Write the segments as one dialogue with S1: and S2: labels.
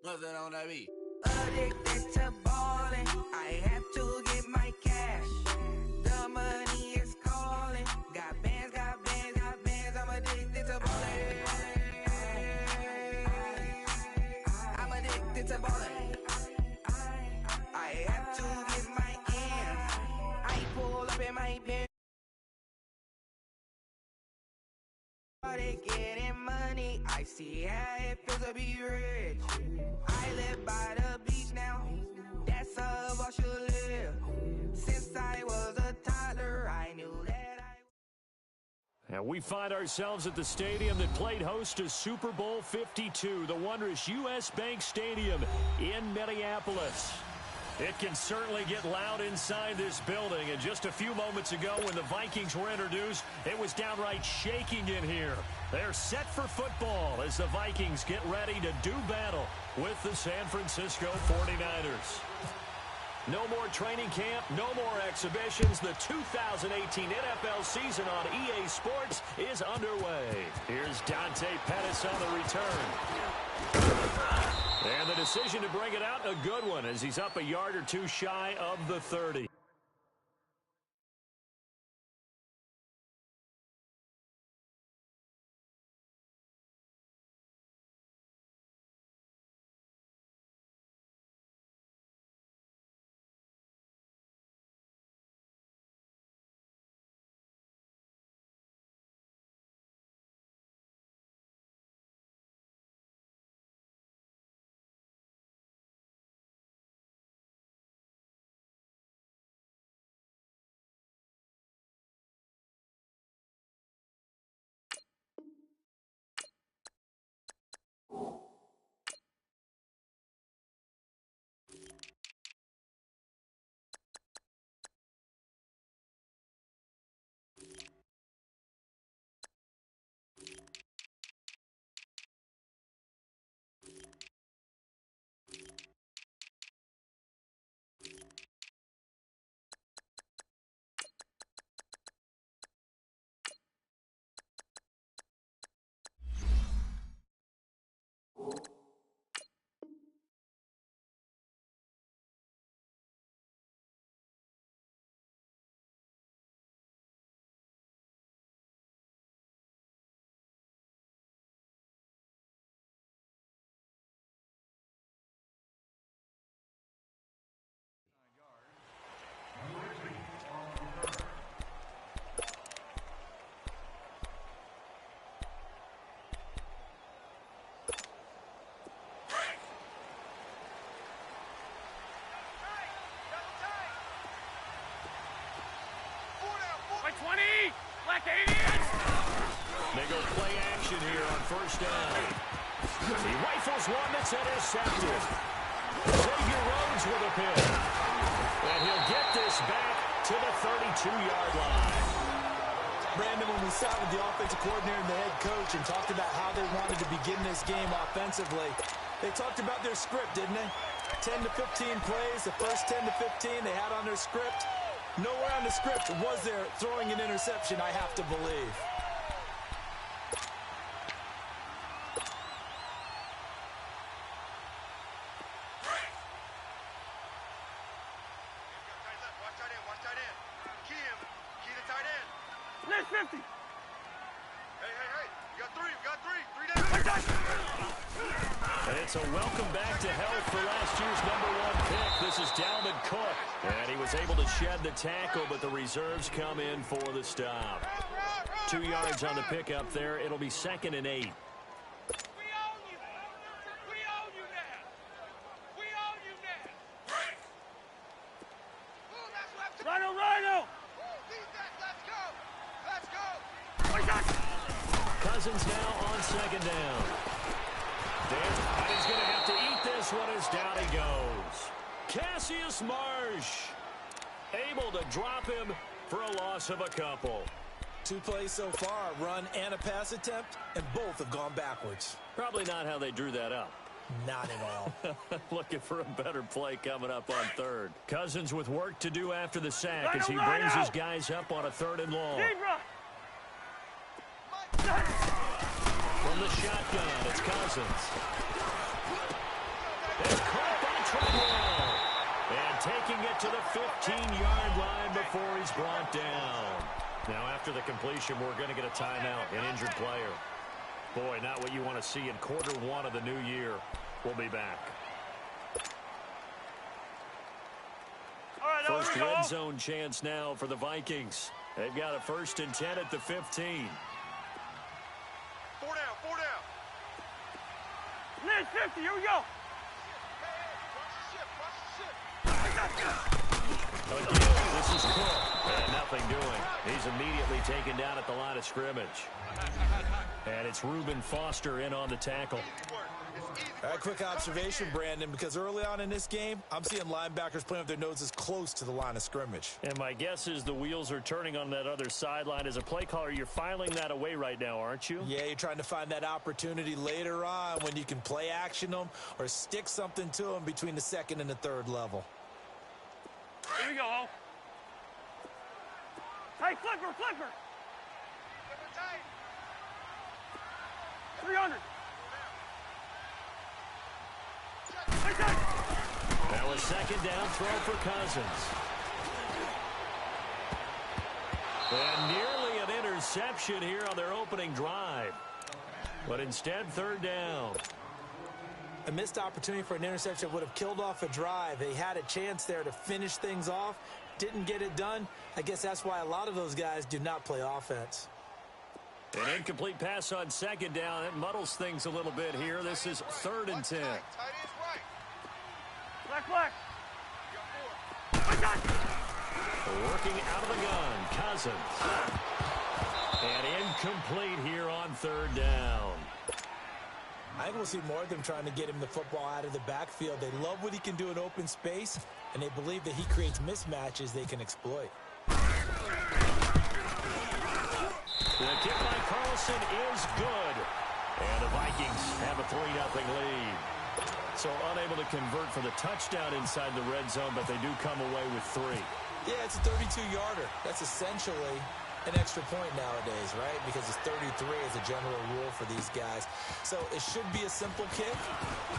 S1: Nothing on that beat.
S2: Addicted to ballin', I have to get my cash. The money is calling. Got bands, got bands, got bands. I'm addicted to ballin'. I'm addicted to ballin'. I have to get my ends. I pull up in my pen. Started getting money. I see how it feels to be rich. I live by the beach now. That's how I should live. Since I was a toddler, I knew that I...
S3: And we find ourselves at the stadium that played host to Super Bowl 52, the wondrous U.S. Bank Stadium in Minneapolis. It can certainly get loud inside this building, and just a few moments ago when the Vikings were introduced, it was downright shaking in here. They're set for football as the Vikings get ready to do battle with the San Francisco 49ers. No more training camp, no more exhibitions. The 2018 NFL season on EA Sports is underway. Here's Dante Pettis on the return. And the decision to bring it out, a good one, as he's up a yard or two shy of the 30. They go play action here on first down. He rifles one that's intercepted. Xavier Rhodes with a pick. And he'll get this back to the 32-yard line.
S4: Brandon, when we sat with the offensive coordinator and the head coach and talked about how they wanted to begin this game offensively, they talked about their script, didn't they? 10 to 15 plays, the first 10 to 15 they had on their script. Nowhere on the script was there throwing an interception, I have to believe.
S5: Let's 50.
S6: Hey, you got three down.
S3: And it's a welcome back to health for last year's #1 pick. This is Dalvin Cook. And he was able to shed the tackle, but the reserves come in for the stop. 2 yards on the pickup there. It'll be 2nd and 8.
S5: Rhino!
S3: Cousins now on 2nd down. And he's going to have to eat this one as down he goes. Cassius Marsh able to drop him for a loss of a couple.
S4: 2 plays so far, a run and a pass attempt, and both have gone backwards.
S3: Probably not how they drew that up.
S4: Not at all.
S3: Looking for a better play coming up on 3rd. Cousins with work to do after the sack as he brings his guys up on a 3rd and long.
S5: From
S3: From the shotgun, it's Cousins. It's caught by Treadwell. And taking it to the 15-yard line before he's brought down. Now, after the completion, we're going to get a timeout, an injured player. Boy, not what you want to see in quarter one of the new year. We'll be back. First red zone chance now for the Vikings. They've got a 1st and 10 at the 15.
S6: 4 down, 4 down.
S5: Next 50, here we go.
S3: Again, this is Cook. And nothing doing. He's immediately taken down at the line of scrimmage. And it's Reuben Foster in on the tackle.
S4: All right, quick observation, Brandon, because early on in this game, I'm seeing linebackers playing with their noses close to the line of scrimmage.
S3: And my guess is the wheels are turning on that other sideline. As a play caller, you're filing that away right now, aren't you?
S4: Yeah, you're trying to find that opportunity later on when you can play action them or stick something to them between the 2nd and the 3rd level.
S5: Here we go. Hey, flipper, flipper. 300.
S3: Now a 2nd down throw for Cousins. And nearly an interception here on their opening drive. But instead, 3rd down.
S4: A missed opportunity for an interception would have killed off a drive. They had a chance there to finish things off. Didn't get it done. I guess that's why a lot of those guys do not play offense.
S3: An incomplete pass on 2nd down. It muddles things a little bit here. This is 3rd and 10.
S5: Black.
S3: Working out of the gun, Cousins. And incomplete here on 3rd down.
S4: I think we'll see more of them trying to get him the football out of the backfield. They love what he can do in open space, and they believe that he creates mismatches they can exploit.
S3: The kick by Carlson is good. And the Vikings have a 3-0 lead. So unable to convert for the touchdown inside the red zone, but they do come away with 3.
S4: Yeah, it's a 32-yarder. That's essentially an extra point nowadays, right? Because it's 33 as a general rule for these guys. So it should be a simple kick.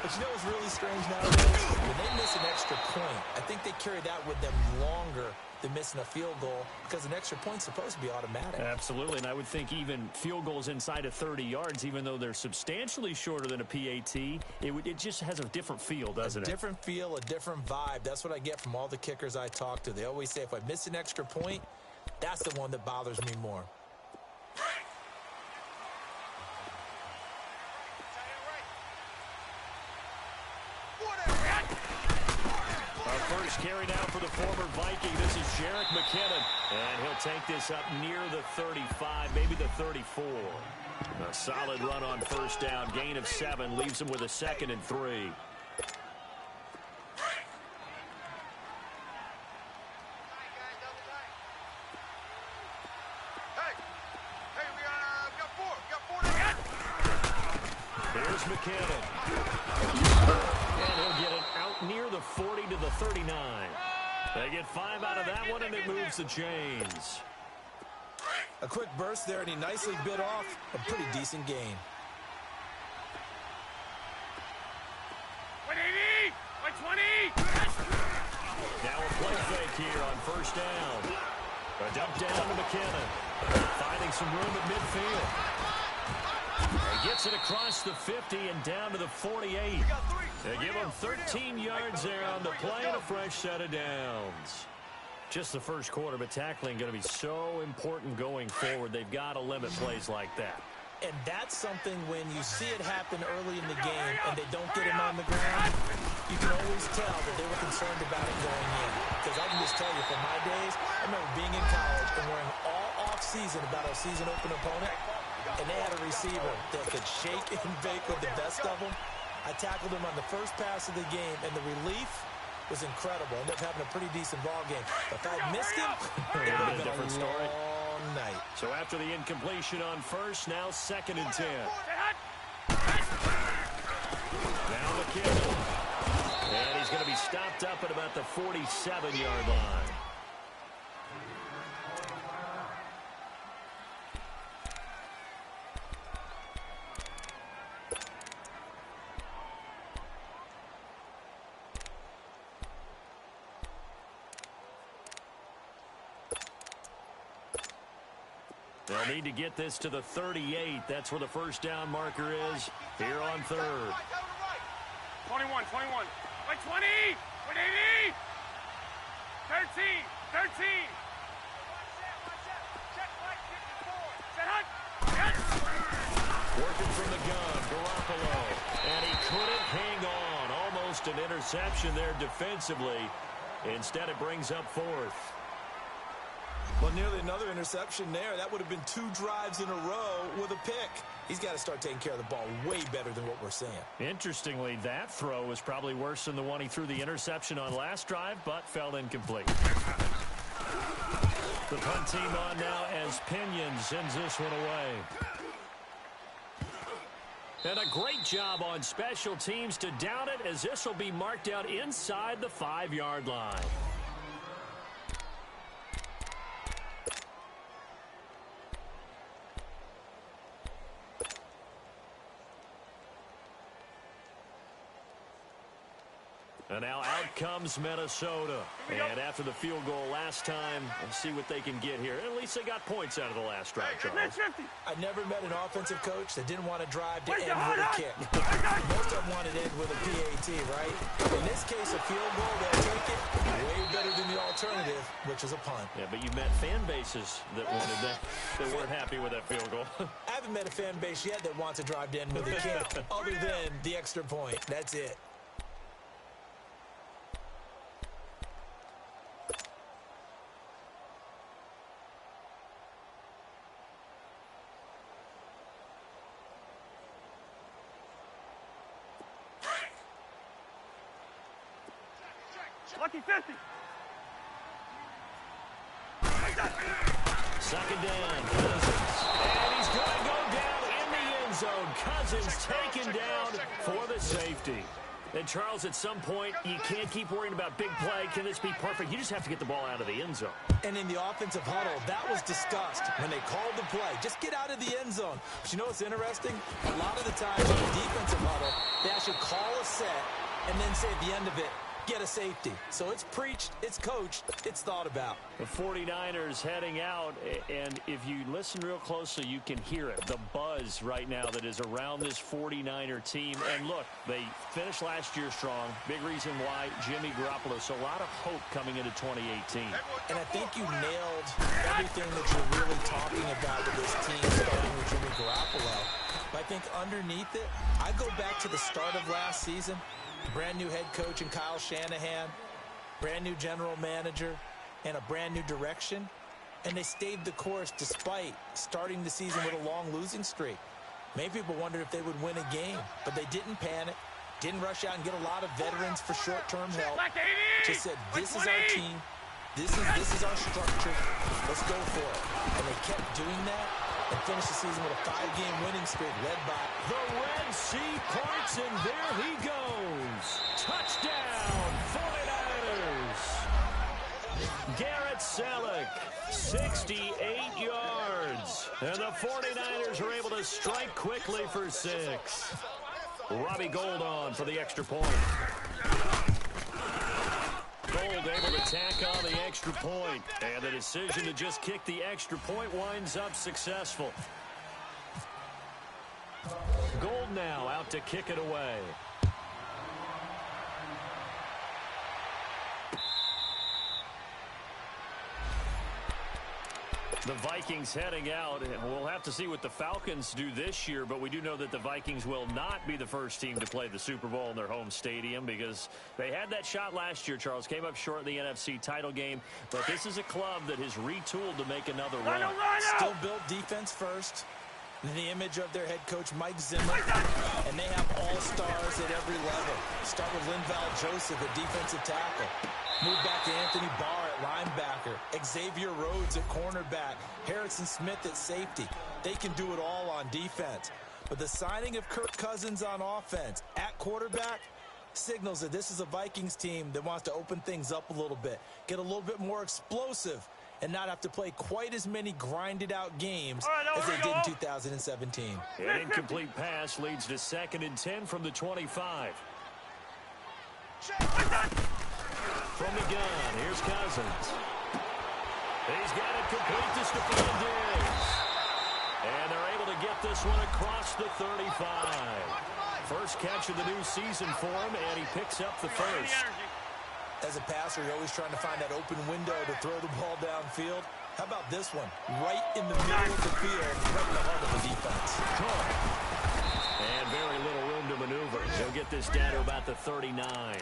S4: But you know what's really strange nowadays? When they miss an extra point, I think they carry that with them longer than missing a field goal because an extra point's supposed to be automatic.
S3: Absolutely, and I would think even field goals inside of 30 yards, even though they're substantially shorter than a PAT, it just has a different feel, doesn't it?
S4: A different feel, a different vibe. That's what I get from all the kickers I talk to. They always say if I miss an extra point, that's the one that bothers me more.
S3: Our first carry down for the former Viking. This is Jerick McKinnon. And he'll take this up near the 35, maybe the 34. A solid run on 1st down. Gain of 7. Leaves him with a 2nd and 3. Here's McKinnon. And he'll get it out near the 40 to the 39. They get 5 out of that one, and it moves the chains.
S4: A quick burst there, and he nicely bit off a pretty decent gain.
S5: 180! 120!
S3: Now a play fake here on 1st down. A dump down to McKinnon. Finding some room at midfield. He gets it across the 50 and down to the 48. They give him 13 yards there on the play and a fresh set of downs. Just the first quarter, but tackling going to be so important going forward. They've got to limit plays like that.
S4: And that's something when you see it happen early in the game and they don't get him on the ground, you can always tell that they were concerned about it going in. Because I can just tell you from my days, I remember being in college and worrying all off-season about our season-open opponent, and they had a receiver that could shake and bake with the best of them. I tackled him on the first pass of the game, and the relief was incredible. Ended up having a pretty decent ball game. But if I missed him, it would have been a different story. Night.
S3: So after the incompletion on 1st, now 2nd and 10. Now McKinnon. And he's going to be stopped up at about the 47-yard line. They'll need to get this to the 38. That's where the first down marker is here on third.
S5: 21, 21. Like 20! 180! 13! 13! Set hunt!
S3: Working from the gun, Garoppolo. And he couldn't hang on. Almost an interception there defensively. Instead, it brings up fourth.
S4: Well, nearly another interception there. That would have been 2 drives in a row with a pick. He's got to start taking care of the ball way better than what we're seeing.
S3: Interestingly, that throw was probably worse than the one he threw the interception on last drive, but fell incomplete. The punt team on now as Pinion sends this one away. And a great job on special teams to down it, as this will be marked out inside the 5-yard line. And now out comes Minnesota. And after the field goal last time, we'll see what they can get here. At least they got points out of the last drive, Charles.
S4: I never met an offensive coach that didn't want to drive to end with a kick. Most of them wanted to end with a PAT, right? In this case, a field goal, they'll take it way better than the alternative, which is a punt.
S3: Yeah, but you met fan bases that wanted that weren't happy with that field goal.
S4: I haven't met a fan base yet that wants to drive to end with a kick, other than the extra point. That's it.
S5: Lucky 50.
S3: Second down, Cousins. And he's going to go down in the end zone. Cousins taken down for the safety. And, Charles, at some point, you can't keep worrying about big play. Can this be perfect? You just have to get the ball out of the end zone.
S4: And in the offensive huddle, that was discussed when they called the play. Just get out of the end zone. But you know what's interesting? A lot of the times in the defensive huddle, they actually call a set and then say at the end of it, get a safety. So it's preached, it's coached, it's thought about.
S3: The 49ers heading out, and if you listen real closely, you can hear it. The buzz right now that is around this 49er team. And look, they finished last year strong. Big reason why, Jimmy Garoppolo. So a lot of hope coming into 2018.
S4: And I think you nailed everything that you're really talking about with this team, starting with Jimmy Garoppolo. But I think underneath it, I go back to the start of last season. Brand new head coach in Kyle Shanahan, brand new general manager, and a brand new direction. And they stayed the course despite starting the season with a long losing streak. Many people wondered if they would win a game, but they didn't panic, didn't rush out and get a lot of veterans for short-term help. Just said, this is our team, this is our structure, let's go for it. And they kept doing that and finished the season with a 5-game winning streak led by
S3: the Red Sea points, and there he goes. Touchdown, 49ers. Garrett Selleck, 68 yards. And the 49ers are able to strike quickly for 6. Robbie Gould on for the extra point. Gould able to tack on the extra point, and the decision to just kick the extra point winds up successful. Gould now out to kick it away. The Vikings heading out, and we'll have to see what the Falcons do this year, but we do know that the Vikings will not be the first team to play the Super Bowl in their home stadium, because they had that shot last year, Charles. Came up short in the NFC title game, but this is a club that has retooled to make another run.
S4: Still built defense first. In the image of their head coach, Mike Zimmer, and they have all-stars at every level. Start with Linval Joseph at defensive tackle. Move back to Anthony Barr at linebacker. Xavier Rhodes at cornerback. Harrison Smith at safety. They can do it all on defense. But the signing of Kirk Cousins on offense at quarterback signals that this is a Vikings team that wants to open things up a little bit, get a little bit more explosive, and not have to play quite as many grinded-out games as they did in 2017.
S3: An incomplete pass leads to 2nd and 10 from the 25. From the gun, here's Cousins. He's got it complete to Stephon Diggs. this one across the 35. First catch of the new season for him, and he picks up the first.
S4: As a passer, you're always trying to find that open window to throw the ball downfield. How about this one? Right in the middle of the field, right in the heart of the defense.
S3: And very little room to maneuver. He'll get this down to about the 39.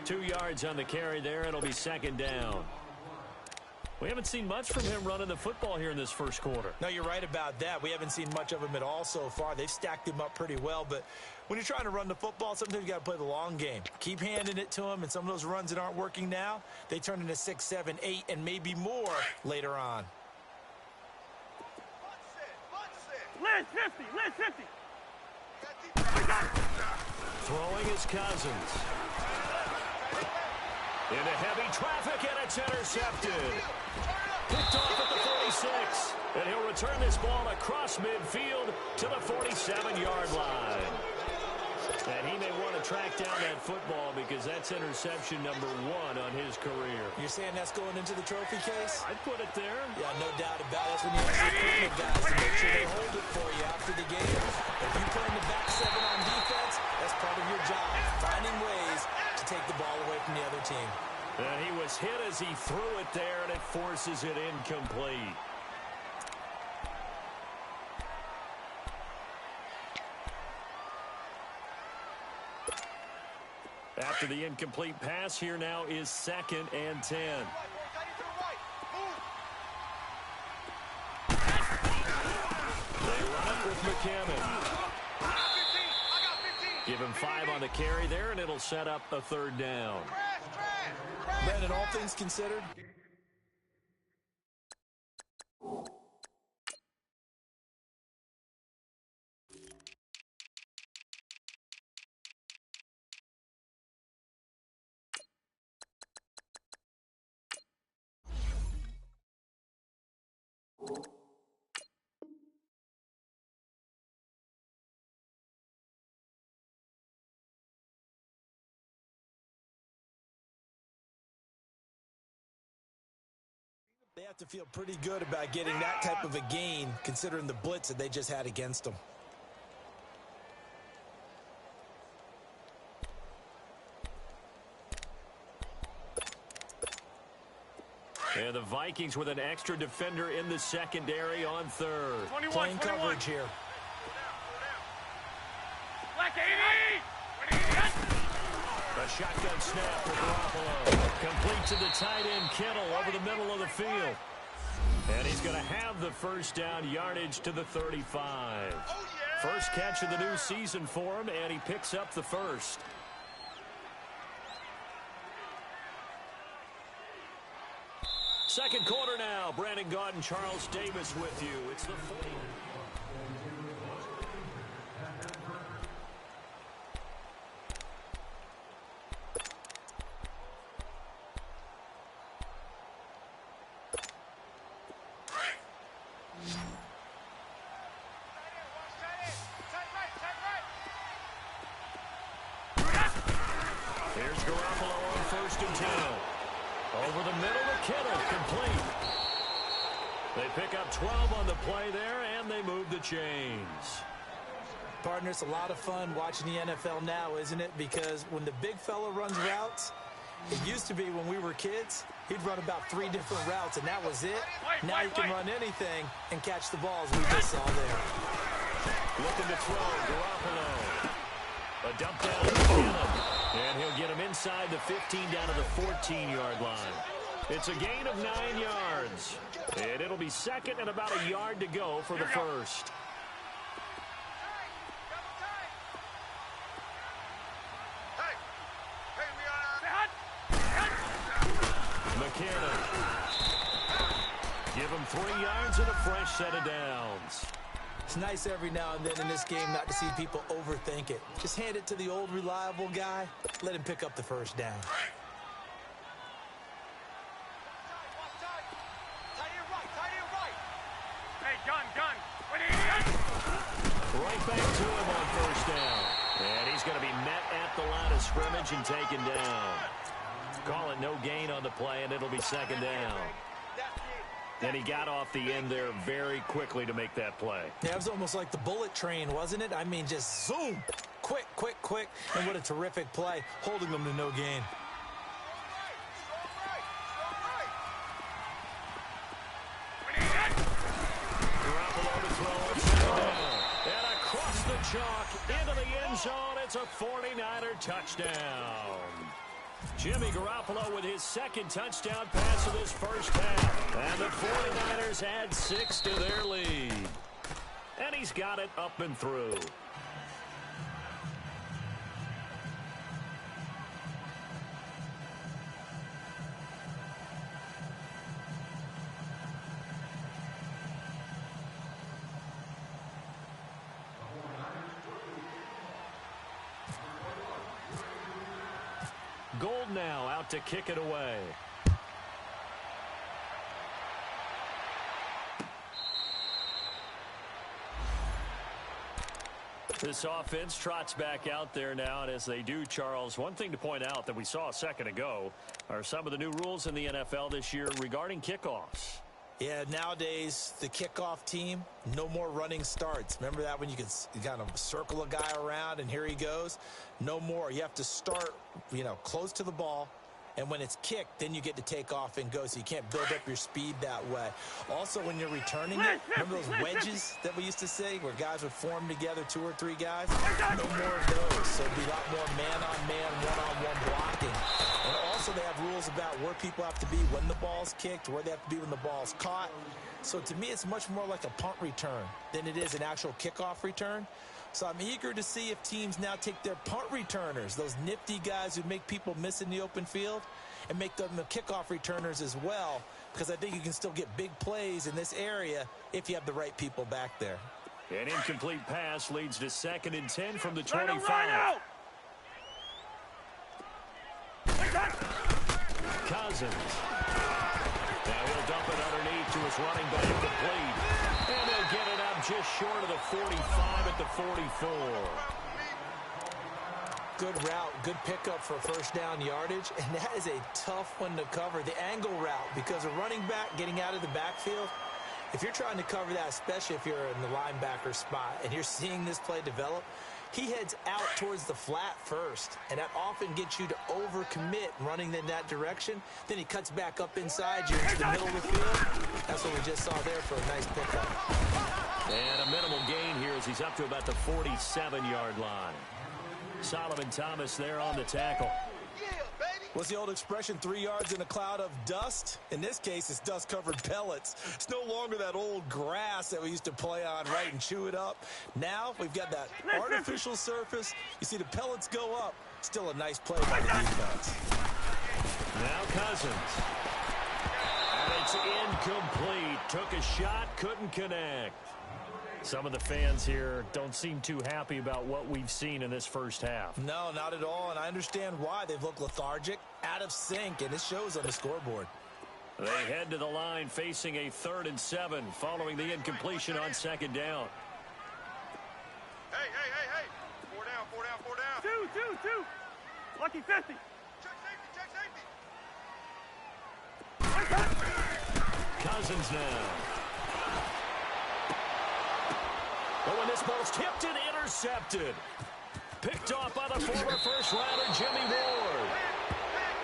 S3: 2 yards on the carry there. It'll be second down. We haven't seen much from him running the football here in this first quarter.
S4: No, you're right about that. We haven't seen much of him at all so far. They've stacked him up pretty well, but when you're trying to run the football, sometimes you got to play the long game. Keep handing it to him, and some of those runs that aren't working now, they turn into 6, 7, 8, and maybe more later on.
S5: Liz 50, Liz 50.
S3: Throwing is Cousins. Into heavy traffic, and it's intercepted. Picked off at the 46. And he'll return this ball across midfield to the 47-yard line. And he may want to track down that football because that's interception number 1 on his career.
S4: You're saying that's going into the trophy case?
S3: I'd put it there.
S4: Yeah, no doubt about it. That's when you actually put the guys to make sure they hold it for you after the game. If you play in the back 7 on defense, that's part of your job, finding ways to take the ball away from the other team.
S3: And he was hit as he threw it there, and it forces it incomplete. After the incomplete pass, here now is 2nd and 10. They run it with McCammon. Give him 5 on the carry there, and it'll set up a 3rd down.
S4: Brandon, all things considered, they have to feel pretty good about getting that type of a gain, considering the blitz that they just had against them.
S3: And the Vikings with an extra defender in the secondary on 3rd.
S5: 21,
S4: Playing
S5: 21.
S4: coverage here.
S5: Black 80.
S3: A shotgun snap for Garoppolo. Complete to the tight end, Kittle, over the middle of the field. And he's going to have the first down, yardage to the 35. First catch of the new season for him, and he picks up the first. Second quarter now. Brandon Gaudin and Charles Davis with you. It's the 40. Here's Garoppolo on 1st and 10. Over the middle to Kittle, complete. They pick up 12 on the play there, and they move the chains.
S4: Partner, it's a lot of fun watching the NFL now, isn't it? Because when the big fella runs routes, it used to be when we were kids, he'd run about 3 different routes, and that was it. Now he can run anything and catch the balls we just saw there.
S3: Looking to throw, Garoppolo. A dump down to Kittle. And he'll get him inside the 15 down to the 14-yard line. It's a gain of 9 yards. And it'll be second and about a yard to go for the first. McCannon. Give him 3 yards and a fresh set of downs.
S4: It's nice every now and then in this game not to see people overthink it. Just hand it to the old reliable guy. Let him pick up the first down.
S5: Hey, gun.
S3: Right back to him on 1st down. And he's going to be met at the line of scrimmage and taken down. Call it no gain on the play, and it'll be 2nd down. And he got off the end there very quickly to make that play.
S4: Yeah, it was almost like the bullet train, wasn't it? I mean, just zoom. Quick, quick, quick. And what a terrific play, holding them to no gain.
S3: Garoppolo to throw. And across the chalk into the end zone. It's a 49er touchdown. Jimmy Garoppolo with his second touchdown pass of this first half. And the 49ers add 6 to their lead. And he's got it up and through. Gold now out to kick it away. This offense trots back out there now, and as they do, Charles, one thing to point out that we saw a second ago are some of the new rules in the NFL this year regarding kickoffs.
S4: Yeah, nowadays, the kickoff team, no more running starts. Remember that when you kind of circle a guy around and here he goes? No more. You have to start, close to the ball. And when it's kicked, then you get to take off and go, so you can't build up your speed that way. Also, when you're returning it, remember those wedges that we used to say where guys would form together, 2 or 3 guys? No more of those. So it'd be a lot more man-on-man, one-on-one blocking. And also they have rules about where people have to be when the ball's kicked, where they have to be when the ball's caught. So to me, it's much more like a punt return than it is an actual kickoff return. So I'm eager to see if teams now take their punt returners, those nifty guys who make people miss in the open field, and make them the kickoff returners as well, because I think you can still get big plays in this area if you have the right people back there.
S3: An incomplete pass leads to 2nd and 10 from the 25. Cousins. Now he'll dump it underneath to his running back, complete. And they'll get it up just short of the 45 at the 44.
S4: Good route, good pickup for first down yardage, and that is a tough one to cover, the angle route, because a running back getting out of the backfield, if you're trying to cover that, especially if you're in the linebacker spot and you're seeing this play develop, he heads out towards the flat first, and that often gets you to overcommit running in that direction. Then he cuts back up inside you into the middle of the field. That's what we just saw there for a nice pickup.
S3: And a minimal gain here as he's up to about the 47-yard line. Solomon Thomas there on the tackle.
S4: What's the old expression, 3 yards in a cloud of dust? In this case, it's dust-covered pellets. It's no longer that old grass that we used to play on, right, and chew it up. Now we've got that artificial surface. You see the pellets go up. Still a nice play by the defense.
S3: Now Cousins. And it's incomplete. Took a shot, couldn't connect. Some of the fans here don't seem too happy about what we've seen in this first half.
S4: No, not at all, and I understand why. They've looked lethargic, out of sync, and it shows on the scoreboard.
S3: They head to the line facing a 3rd and 7 following the incompletion on 2nd down.
S6: Hey. 4 down.
S5: 2. Lucky 50.
S6: Check safety.
S3: Cousins now. But when this ball's tipped and intercepted. Picked off by the former first-rounder Jimmy Ward.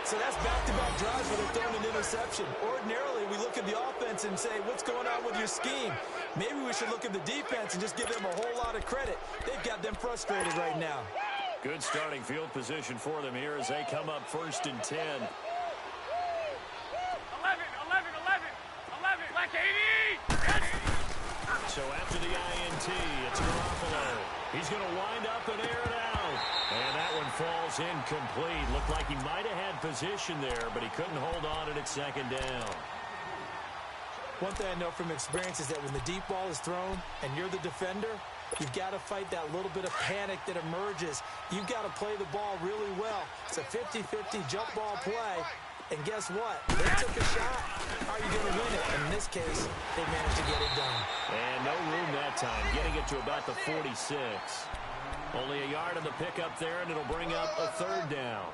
S4: So that's back-to-back drives where they're throwing an interception. Ordinarily, we look at the offense and say, what's going on with your scheme? Maybe we should look at the defense and just give them a whole lot of credit. They've got them frustrated right now.
S3: Good starting field position for them here as they come up 1st and 10.
S5: 11. Like 80. Yes.
S3: So after the INT, it's Garoppolo. He's going to wind up and air it out. And that one falls incomplete. Looked like he might have had position there, but he couldn't hold on it at 2nd down.
S4: One thing I know from experience is that when the deep ball is thrown and you're the defender, you've got to fight that little bit of panic that emerges. You've got to play the ball really well. It's a 50-50 jump ball play. And guess what? They took a shot. How are you going to win it? And in this case, they managed to get it done.
S3: And no room that time, getting it to about the 46. Only a yard on the pickup there, and it'll bring up a 3rd down.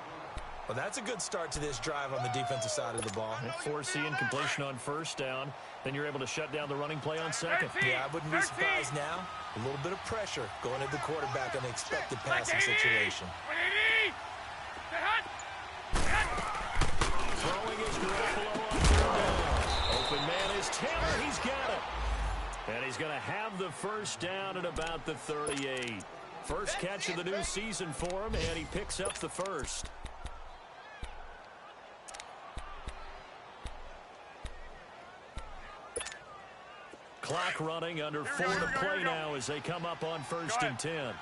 S4: Well, that's a good start to this drive on the defensive side of the ball.
S3: Force the incompletion on first down. Then you're able to shut down the running play on second.
S4: Yeah, I wouldn't be surprised now. A little bit of pressure going at the quarterback on the expected passing situation.
S3: Throwing is Garoppolo on third down. Open man is Taylor. He's got it. And he's going to have the first down at about the 38. First catch of the new season for him, and he picks up the first. Clock running, under 4 to play now as they come up on 1st and 10.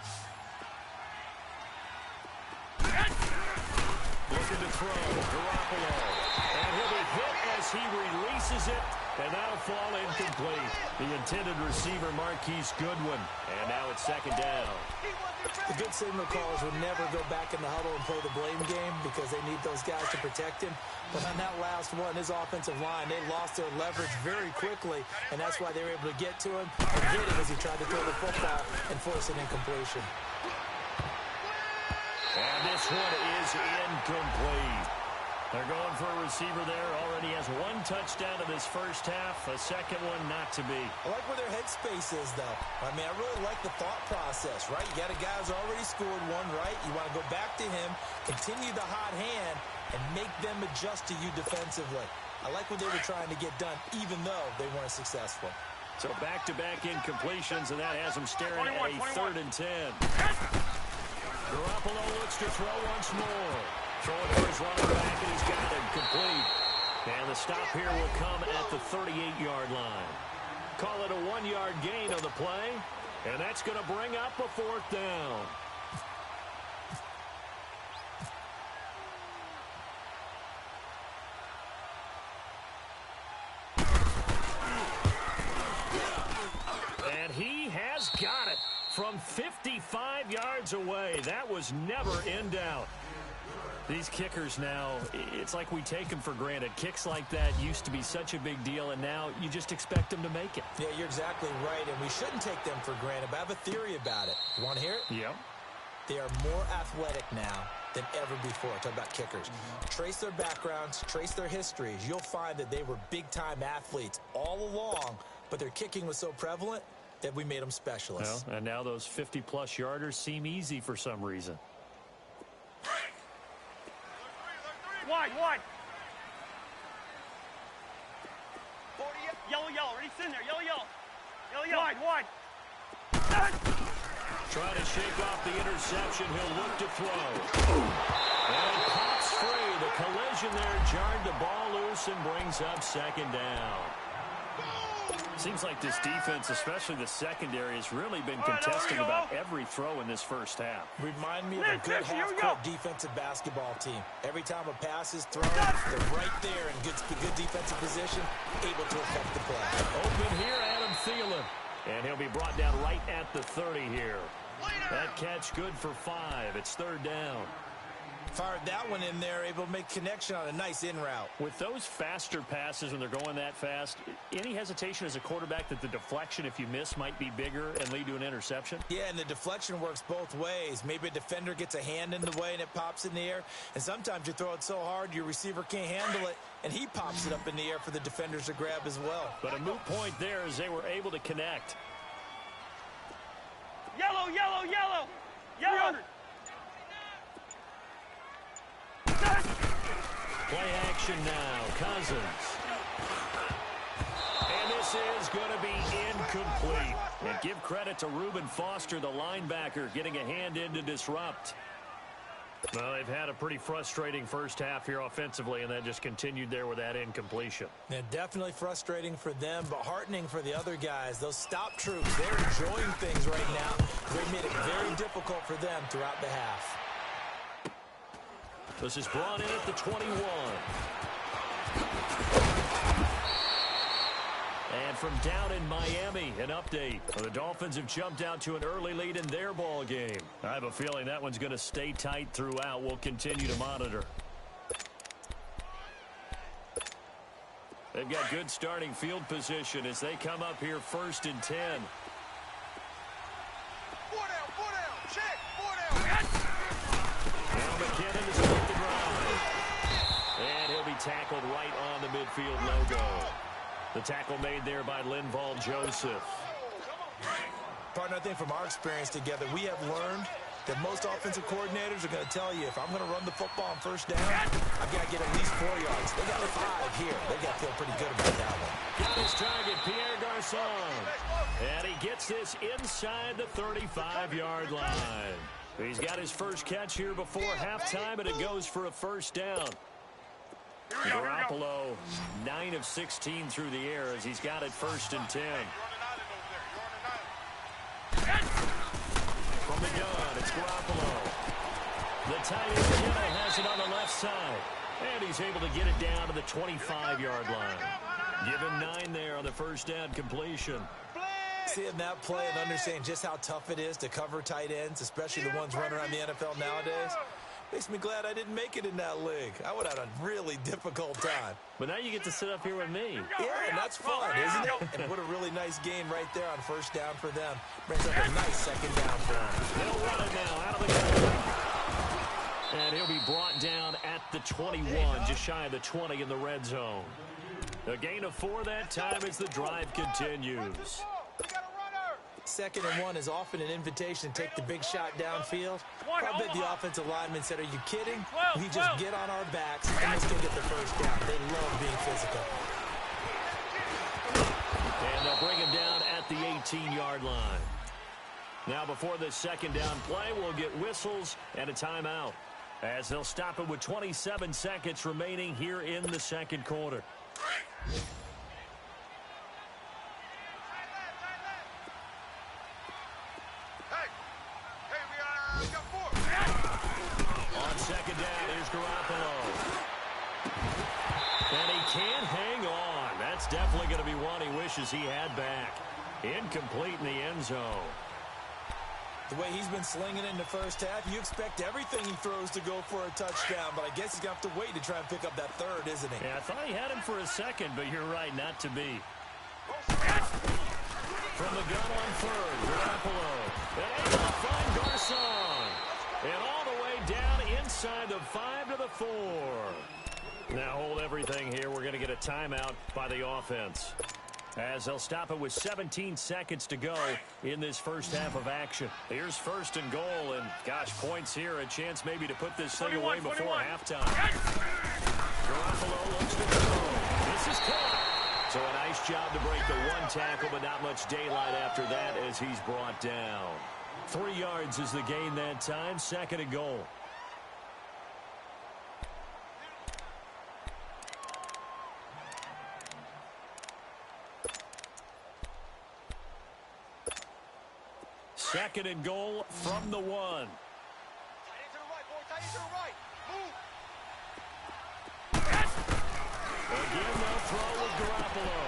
S3: Looking to throw, Garoppolo. And he'll be hit as he releases it, and that'll fall incomplete. The intended receiver, Marquise Goodwin. And now it's 2nd down.
S4: The good signal callers would never go back in the huddle and play the blame game because they need those guys to protect him. But on that last one, his offensive line, they lost their leverage very quickly, and that's why they were able to get to him and hit him as he tried to throw the football and force an incompletion.
S3: And this one is incomplete. They're going for a receiver there. Already has 1 touchdown in this first half. A second one not to be.
S4: I like where their headspace is, though. I mean, I really like the thought process, right? You got a guy who's already scored one, right? You want to go back to him, continue the hot hand, and make them adjust to you defensively. I like what they were trying to get done, even though they weren't successful.
S3: So back-to-back incompletions, and that has them staring at a 3rd and 10. Garoppolo looks to throw once more. Throwing for his running back, and he's got it complete. And the stop here will come at the 38-yard line. Call it a 1-yard gain on the play, and that's going to bring up a 4th down. And he has got it from 55 yards away. That was never in doubt. These kickers now, it's like we take them for granted. Kicks like that used to be such a big deal, and now you just expect them to make it.
S4: Yeah, you're exactly right, and we shouldn't take them for granted, but I have a theory about it. You want to hear it?
S3: Yep.
S4: They are more athletic now than ever before. Talk about kickers. Trace their backgrounds, trace their histories. You'll find that they were big-time athletes all along, but their kicking was so prevalent that we made them specialists.
S3: Well, and now those 50-plus yarders seem easy for some reason.
S5: Wide. Yellow. Ready, in there. Yellow. Wide.
S3: Trying to shake off the interception. He'll look to throw. And it pops free. The collision there jarred the ball loose and brings up 2nd down. Seems like this defense, especially the secondary, has really been contesting about every throw in this first half.
S4: Remind me of a good half-court defensive basketball team. Every time a pass is thrown, they're right there in good defensive position, able to affect the play.
S3: Open here, Adam Thielen. And he'll be brought down right at the 30 here. That catch good for 5. It's 3rd down.
S4: Fired that one in there, able to make connection on a nice in route.
S3: With those faster passes when they're going that fast, any hesitation as a quarterback that the deflection, if you miss, might be bigger and lead to an interception?
S4: Yeah, and the deflection works both ways. Maybe a defender gets a hand in the way and it pops in the air. And sometimes you throw it so hard your receiver can't handle it, and he pops it up in the air for the defenders to grab as well.
S3: But a moot point there as they were able to connect.
S5: Yellow. 300.
S3: Play action now. Cousins. And this is going to be incomplete. And give credit to Reuben Foster, the linebacker, getting a hand in to disrupt. Well, they've had a pretty frustrating first half here offensively, and that just continued there with that incompletion.
S4: Yeah, definitely frustrating for them, but heartening for the other guys. Those stop troops, they're enjoying things right now. They made it very difficult for them throughout the half.
S3: This is brought in at the 21. And from down in Miami, an update. The Dolphins have jumped out to an early lead in their ball game. I have a feeling that one's going to stay tight throughout. We'll continue to monitor. They've got good starting field position as they come up here 1st and 10.
S6: 4 down, check, 4 down.
S3: Now McKinnon to start the drive. tackled right on the midfield logo. The tackle made there by Linval Joseph.
S4: Partner, I think from our experience together, we have learned that most offensive coordinators are going to tell you, if I'm going to run the football on first down, I've got to get at least 4 yards. They got 5 here. They got to feel pretty good about that one.
S3: Got his target, Pierre Garçon. And he gets this inside the 35-yard line. He's got his first catch here before halftime, and it goes for a first down. Garoppolo, 9 of 16 through the air as he's got it 1st and 10. From the gun, it's Garoppolo. The tight end Kittle has it on the left side. And he's able to get it down to the 25-yard line. Give him 9 there on the first down completion.
S4: Seeing that play and understanding just how tough it is to cover tight ends, especially the ones running around the NFL nowadays, makes me glad I didn't make it in that league. I would have had a really difficult time.
S3: But now you get to sit up here with me.
S4: Yeah, and that's fun, isn't it? And what a really nice gain right there on first down for them. Brings up a nice second down for them.
S3: They'll run it now out of the gun. And he'll be brought down at the 21, just shy of the 20 in the red zone. A gain of 4 that time as the drive continues.
S4: 2nd and 1 is often an invitation to take the big shot downfield. I bet the offensive lineman said, are you kidding? We just get on our backs and let's go get the first down. They love being physical.
S3: And they'll bring him down at the 18-yard line. Now before this second down play, we'll get whistles and a timeout, as they'll stop it with 27 seconds remaining here in the second quarter. On second down, here's Garoppolo. And he can't hang on. That's definitely going to be one he wishes he had back. Incomplete in the end zone.
S4: The way he's been slinging it in the first half, you expect everything he throws to go for a touchdown, but I guess he's going to have to wait to try and pick up that third, isn't he?
S3: Yeah, I thought he had him for a second, but you're right, not to be. From the gun on third, Garoppolo. And able to find Garçon. And all the way down inside the 5 to the 4. Now hold everything here. We're going to get a timeout by the offense, as they'll stop it with 17 seconds to go in this first half of action. Here's 1st and goal, and gosh, points here, a chance maybe to put this thing away before halftime. Garoppolo looks to throw. This is caught. So a nice job to break the 1 tackle, but not much daylight after that as he's brought down. 3 yards is the gain that time, 2nd and goal. Second and goal from the 1.
S6: Tight end to the right, boy. Tight end to the right. Move.
S3: Again, they'll throw with Garoppolo.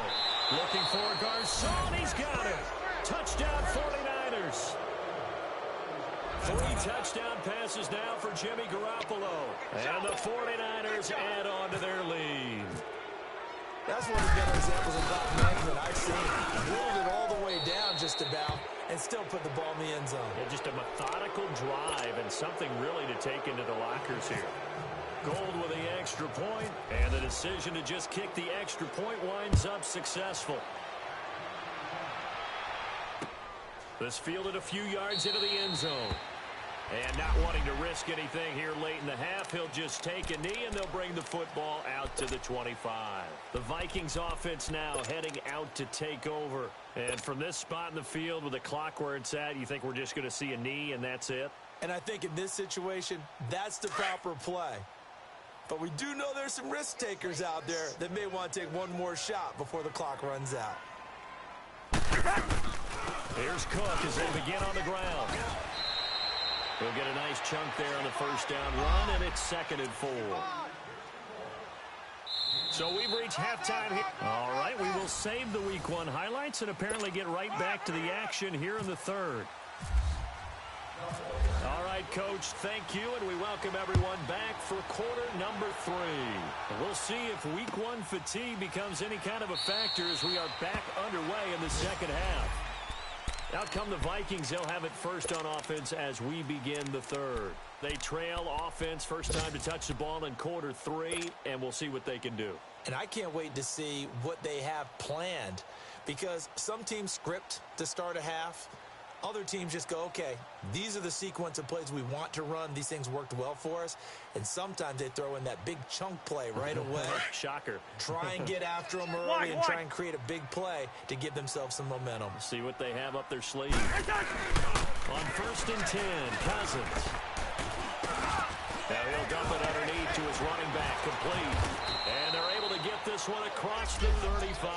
S3: Looking for Garçon. He's got it. Touchdown 49ers. 3 touchdown passes now for Jimmy Garoppolo. And the 49ers add on to their lead.
S4: That's one of the better examples of block management I've seen. Rolled it all the way down just about and still put the ball in the end zone.
S3: Yeah, just a methodical drive and something really to take into the lockers here. Gold with the extra point, and the decision to just kick the extra point winds up successful. This fielded a few yards into the end zone. And not wanting to risk anything here late in the half, he'll just take a knee, and they'll bring the football out to the 25. The Vikings offense now heading out to take over. And from this spot in the field with the clock where it's at, you think we're just going to see a knee and that's it?
S4: And I think in this situation, that's the proper play. But we do know there's some risk takers out there that may want to take one more shot before the clock runs out.
S3: Here's Cook as they begin on the ground. He'll get a nice chunk there on the first down run, and it's 2nd and 4. So we've reached halftime here. All right, we will save the Week 1 highlights and apparently get right back to the action here in the third. All right, Coach, thank you, and we welcome everyone back for quarter number 3. We'll see if Week 1 fatigue becomes any kind of a factor as we are back underway in the second half. Out come the Vikings. They'll have it first on offense as we begin the third. They trail offense, first time to touch the ball in quarter 3, and we'll see what they can do.
S4: And I can't wait to see what they have planned, because some teams script to start a half. Other teams just go, okay, these are the sequence of plays we want to run. These things worked well for us. And sometimes they throw in that big chunk play right away.
S3: Shocker.
S4: Try and get after them early and try and create a big play to give themselves some momentum.
S3: See what they have up their sleeve. On 1st and 10, Cousins. Now he'll dump it underneath to his running back, complete. And they're able to get this one across the 35.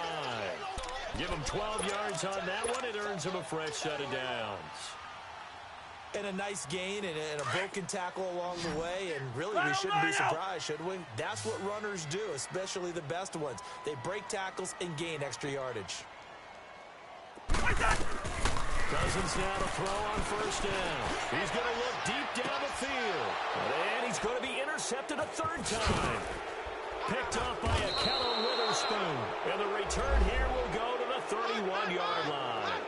S3: Give him 12 yards on that one. It earns him a fresh set of downs.
S4: And a nice gain and a broken tackle along the way. And really, we shouldn't be surprised, should we? That's what runners do, especially the best ones. They break tackles and gain extra yardage.
S3: Cousins now to throw on 1st down. He's going to look deep down the field. And he's going to be intercepted a 3rd time. Picked off by a Kello Witherspoon. And the return here will go to the 31-yard line.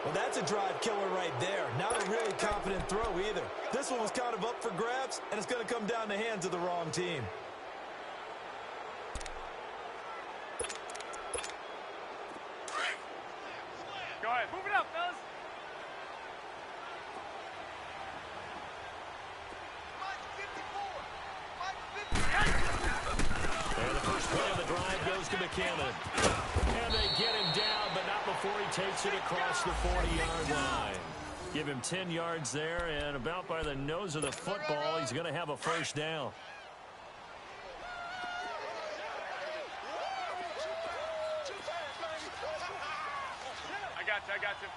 S4: Well, that's a drive killer right there. Not a really confident throw either. This one was kind of up for grabs, and it's going to come down the hands of the wrong team.
S5: Go ahead. Move it up, fellas.
S3: And the first play of the drive goes to McCammon. And they get him down, but not before he takes it across the 40-yard line. Give him 10 yards there, and about by the nose of the football, he's going to have a 1st down.
S5: I got you.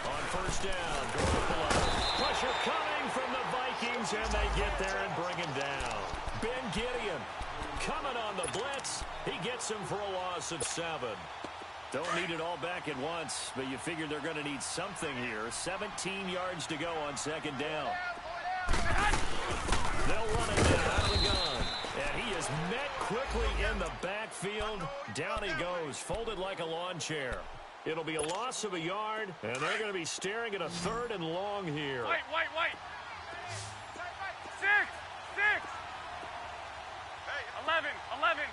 S3: On 1st down, Garoppolo. Pressure coming from the Vikings, and they get there and bring him down. Ben Gideon coming on the blitz. He gets him for a loss of 7. Don't need it all back at once, but you figure they're going to need something here. 17 yards to go on 2nd down. They'll run it down out of the gun. And he is met quickly in the backfield. Down he goes, folded like a lawn chair. It'll be a loss of a yard, and they're going to be staring at a 3rd and long here.
S5: Wait. 6. 11. 180.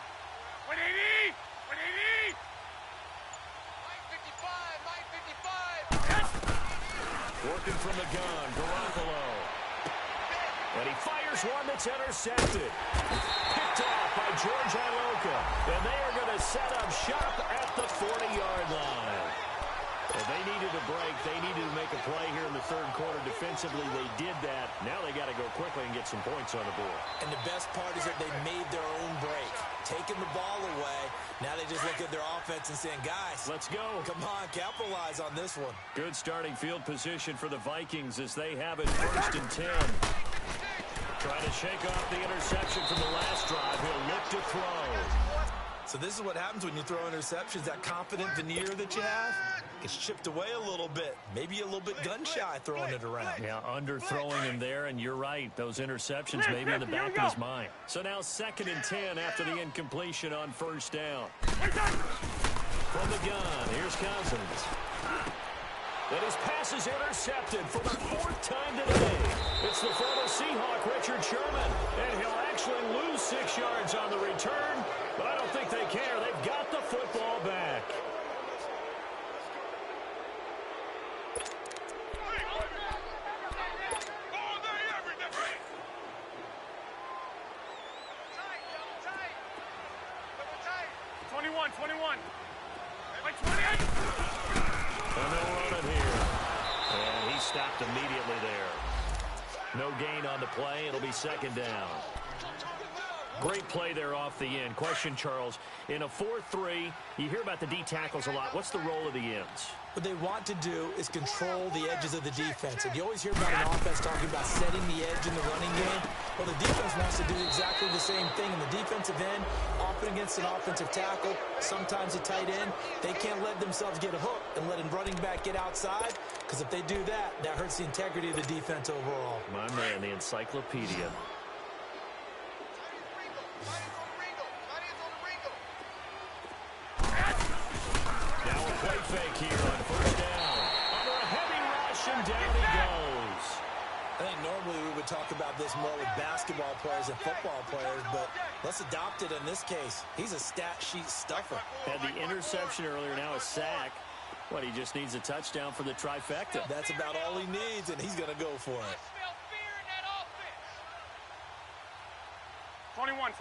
S5: 180.
S6: 955.
S3: Working from the gun, Garoppolo. And he fires one that's intercepted. Picked off by George Iloka. And they are going to set up shop at the 40-yard line. And they needed a break. They needed to make a play here in the 3rd quarter. Defensively, they did that. Now they got to go quickly and get some points on the board.
S4: And the best part is that they made their own break. Taking the ball away. Now they just look at their offense and saying, guys,
S3: let's go.
S4: Come on, capitalize on this one.
S3: Good starting field position for the Vikings as they have it 1st and 10. Trying to shake off the interception from the last drive. He'll look to throw.
S4: So this is what happens when you throw interceptions. That confident veneer that you have gets chipped away a little bit. Maybe a little bit gun-shy throwing it around.
S3: Yeah, underthrowing him there, and you're right. Those interceptions may be in the back of his mind. So now 2nd and 10 after the incompletion on 1st down. From the gun, here's Cousins. And his pass is intercepted for the 4th time today. It's the former Seahawk, Richard Sherman. And he'll actually lose 6 yards on the return, but I don't think they care. They've got the football back.
S5: Like 28.
S3: And they'll run it here. And he stopped immediately there. No gain on the play. It'll be 2nd down. Great play there off the end. Question, Charles, in a 4-3, you hear about the D tackles a lot. What's the role of the ends?
S4: What they want to do is control the edges of the defense. And you always hear about an offense talking about setting the edge in the running game. Well, the defense wants to do exactly the same thing. In the defensive end, often against an offensive tackle, sometimes a tight end, they can't let themselves get a hook and let a running back get outside, because if they do that, that hurts the integrity of the defense overall.
S3: My man, the encyclopedia.
S4: would talk about this more with basketball players and football players, but let's adopt it in this case. He's a stat sheet stuffer.
S3: Had the interception earlier, now a sack. What, he just needs a touchdown for the trifecta.
S4: That's about all he needs, and he's going to go for it.
S5: 21.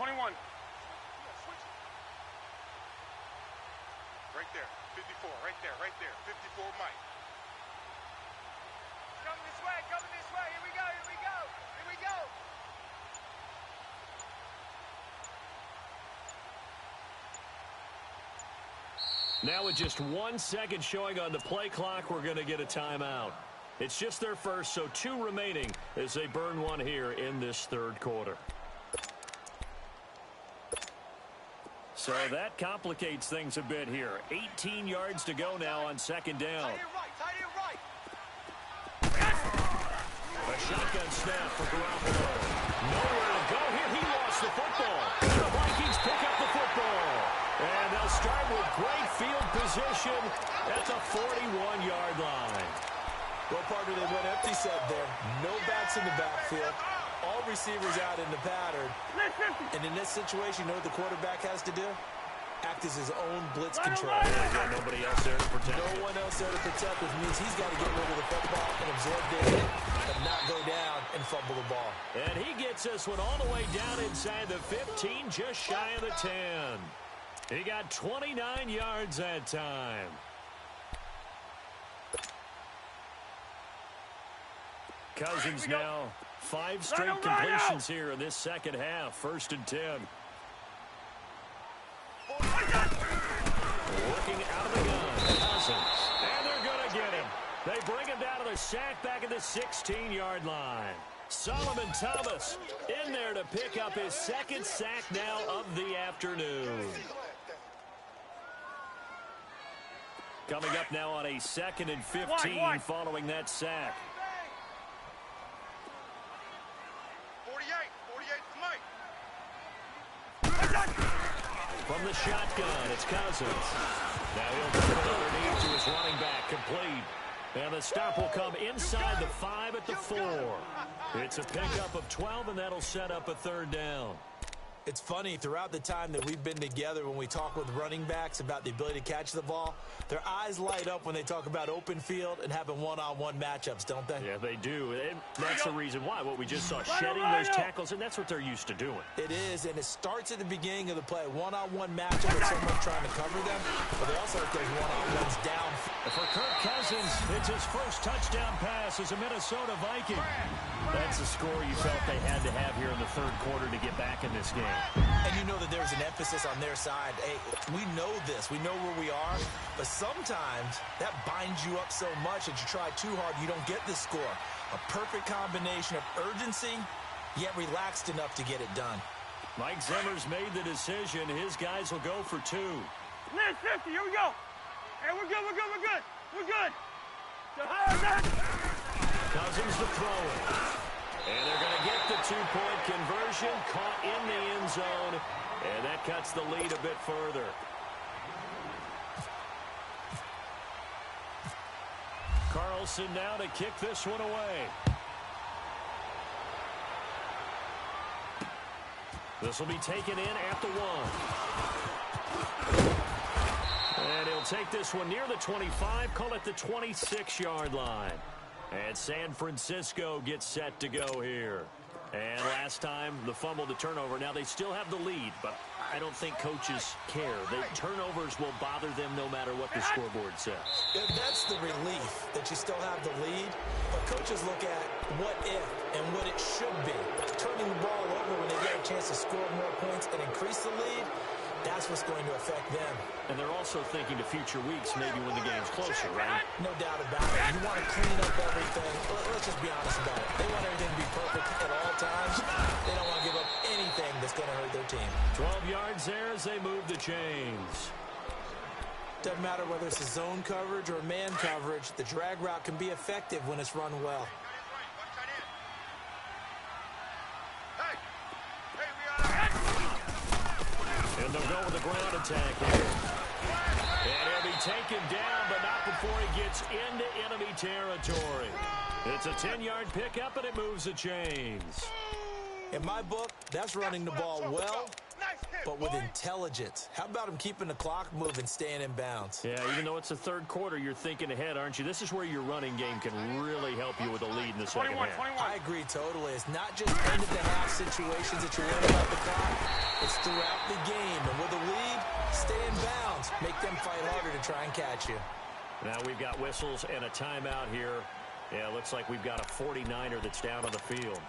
S6: Right there. 54. Right there. 54, Mike.
S5: Coming this way. Here we go.
S3: Now with just 1 second showing on the play clock, we're going to get a timeout. It's just their first, so 2 remaining as they burn one here in this third quarter. So that complicates things a bit here. 18 yards to go now on second down.
S6: Tight end right.
S3: A shotgun snap for Garoppolo. Nowhere to go here. He lost the football. The Vikings pick up the football. And they'll start with great field position at the 41-yard line.
S4: Well, partner, they went empty set there. No backs in the backfield. All receivers out in the pattern. And in this situation, you know what the quarterback has to do? Act as his own blitz control.
S3: There's got nobody else there to protect.
S4: No one else there to protect, which means he's got to get rid of the football and absorb damage and not go down and fumble the ball.
S3: And he gets this one all the way down inside the 15, just shy of the 10. He got 29 yards that time. Cousins now 5 straight completions here in this second half. 1st and 10. Working out of the gun. Cousins. And they're going to get him. They bring him down to the sack back at the 16-yard line. Solomon Thomas in there to pick up his 2nd sack now of the afternoon. Coming up now on a 2nd and 15 following that sack.
S6: 48
S3: From the shotgun, it's Cousins. Now he'll put it underneath to his running back, complete. And the stop will come inside the 5 at the 4. It's a pickup of 12, and that'll set up a 3rd down.
S4: It's funny, throughout the time that we've been together, when we talk with running backs about the ability to catch the ball, their eyes light up when they talk about open field and having one-on-one matchups, don't they?
S3: Yeah, they do. And that's the reason why. What we just saw, shedding those tackles, and that's what they're used to doing.
S4: It is, and it starts at the beginning of the play. One-on-one matchup with someone trying to cover them, but they also have those one-on-ones down.
S3: For Kirk Cousins, it's his first touchdown pass as a Minnesota Viking. That's the score you felt they had to have here in the third quarter to get back in this game.
S4: And you know that there's an emphasis on their side. Hey, we know this. We know where we are. But sometimes that binds you up so much that you try too hard, you don't get the score. A perfect combination of urgency, yet relaxed enough to get it done.
S3: Mike Zimmer's made the decision. His guys will go for 2.
S5: Near 50, here we go. Hey, we're good.
S3: Cousins to throw it. And they're going to get the 2-point conversion, caught in the end zone, and that cuts the lead a bit further. Carlson now to kick this one away. This will be taken in at the 1. And he'll take this one near the 25, call it the 26-yard line. And San Francisco gets set to go here. And last time, the fumble, the turnover. Now, they still have the lead, but I don't think coaches care. The turnovers will bother them no matter what the scoreboard says.
S4: That's the relief that you still have the lead. But coaches look at what if and what it should be. Turning the ball over when they get a chance to score more points and increase the lead, that's what's going to affect them.
S3: And they're also thinking to future weeks, maybe when the game's closer, right?
S4: No doubt about it. You want to clean up everything. Let's just be honest about it. They want everything to be perfect at all times. They don't want to give up anything that's going to hurt their team.
S3: 12 yards there as they move the chains.
S4: Doesn't matter whether it's a zone coverage or man coverage. The drag route can be effective when it's run well.
S3: And they'll go with the ground attack here. And he'll be taken down, but not before he gets into enemy territory. It's a 10-yard pickup, and it moves the chains.
S4: In my book, that's running the ball well, but with intelligence. How about him keeping the clock moving, staying in bounds?
S3: Yeah, even though it's the third quarter, you're thinking ahead, aren't you? This is where your running game can really help you with a lead in the second half.
S5: 21.
S4: I agree totally. It's not just end-of-the-half situations that you're worried about the clock. It's throughout the game. And with a lead, stay in bounds. Make them fight harder to try and catch you.
S3: Now we've got whistles and a timeout here. Yeah, looks like we've got a 49er that's down on the field.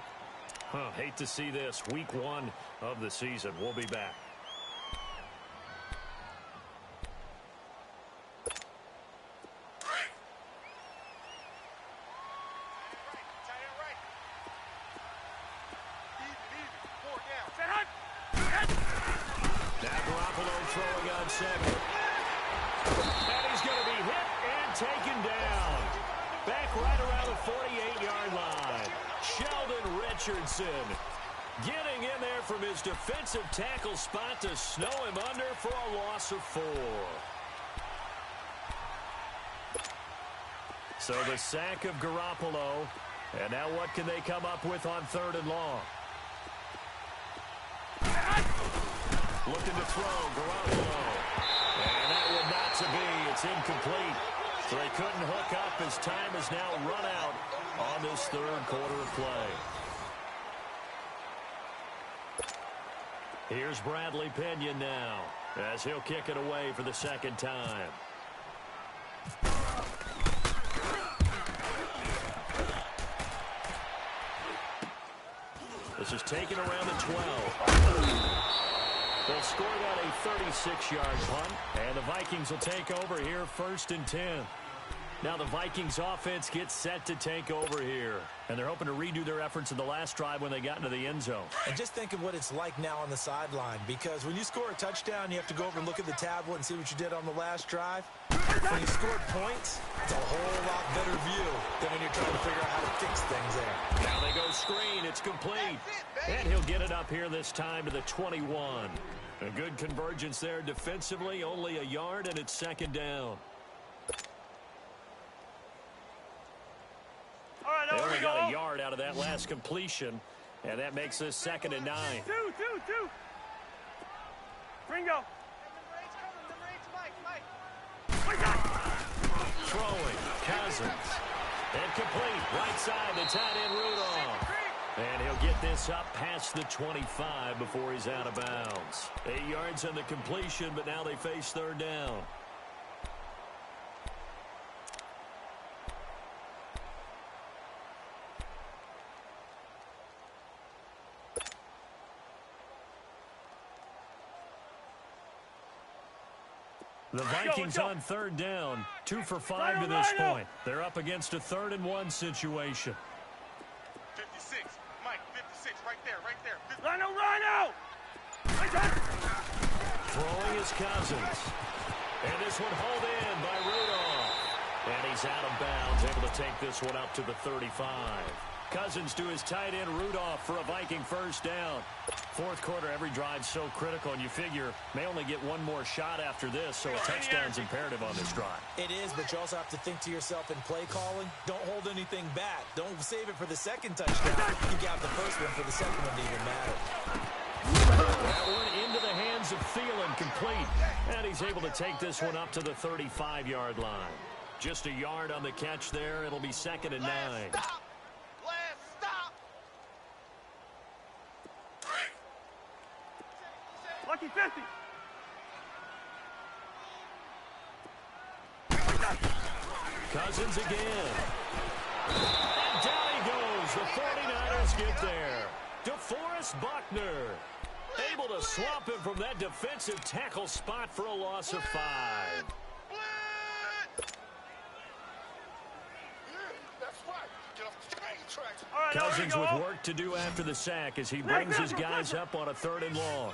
S3: Hate to see this. Week 1 of the season. We'll be back. Now Garoppolo throwing on second. And he's going to be hit and taken down. Back right around the 48-yard line. Sheldon Richardson getting in there from his defensive tackle spot to snow him under for a loss of 4. So the sack of Garoppolo. And now what can they come up with on 3rd and long? Looking to throw, Garoppolo. And that one not to be. It's incomplete. So they couldn't hook up as time has now run out on this 3rd quarter of play. Here's Bradley Pinion now as he'll kick it away for the 2nd time. This is taken around the 12. They'll score that a 36-yard punt, and the Vikings will take over here 1st and 10. Now the Vikings offense gets set to take over here, and they're hoping to redo their efforts in the last drive when they got into the end zone.
S4: And just think of what it's like now on the sideline, because when you score a touchdown, you have to go over and look at the tablet and see what you did on the last drive. When you scored points, it's a whole lot better view than when you're trying to figure out how to fix things there.
S3: Now they go screen. It's complete. And he'll get it up here this time to the 21. A good convergence there defensively, only a yard, and it's 2nd down. They only got a yard out of that last completion, and that makes this 2nd and 9.
S5: Two. Ringo.
S3: Throwing, Cousins. And complete, right side, the tight end Rudolph. And he'll get this up past the 25 before he's out of bounds. 8 yards on the completion, but now they face 3rd down. The Vikings on 3rd down, 2 for 5 to this point. They're up against a 3rd and 1 situation.
S6: 56, Mike, 56, right there.
S5: Rhino!
S3: Throwing is Cousins. And this one hauled in by Rudolph. And he's out of bounds, able to take this one up to the 35. Cousins to his tight end Rudolph for a Viking 1st down. 4th quarter, every drive's so critical, and you figure may only get one more shot after this, so a touchdown's imperative on this drive.
S4: It is, but you also have to think to yourself in play calling, don't hold anything back. Don't save it for the 2nd touchdown. Kick out the 1st one for the 2nd one to even matter.
S3: That one into the hands of Thielen, complete. And he's able to take this one up to the 35-yard line. Just a yard on the catch there. It'll be 2nd and 9.
S5: Lucky 50.
S3: Cousins again. And down he goes. The 49ers get there. DeForest Buckner able to swamp him from that defensive tackle spot for a loss of 5. Cousins with work to do after the sack as he brings his guys up on a 3rd and long.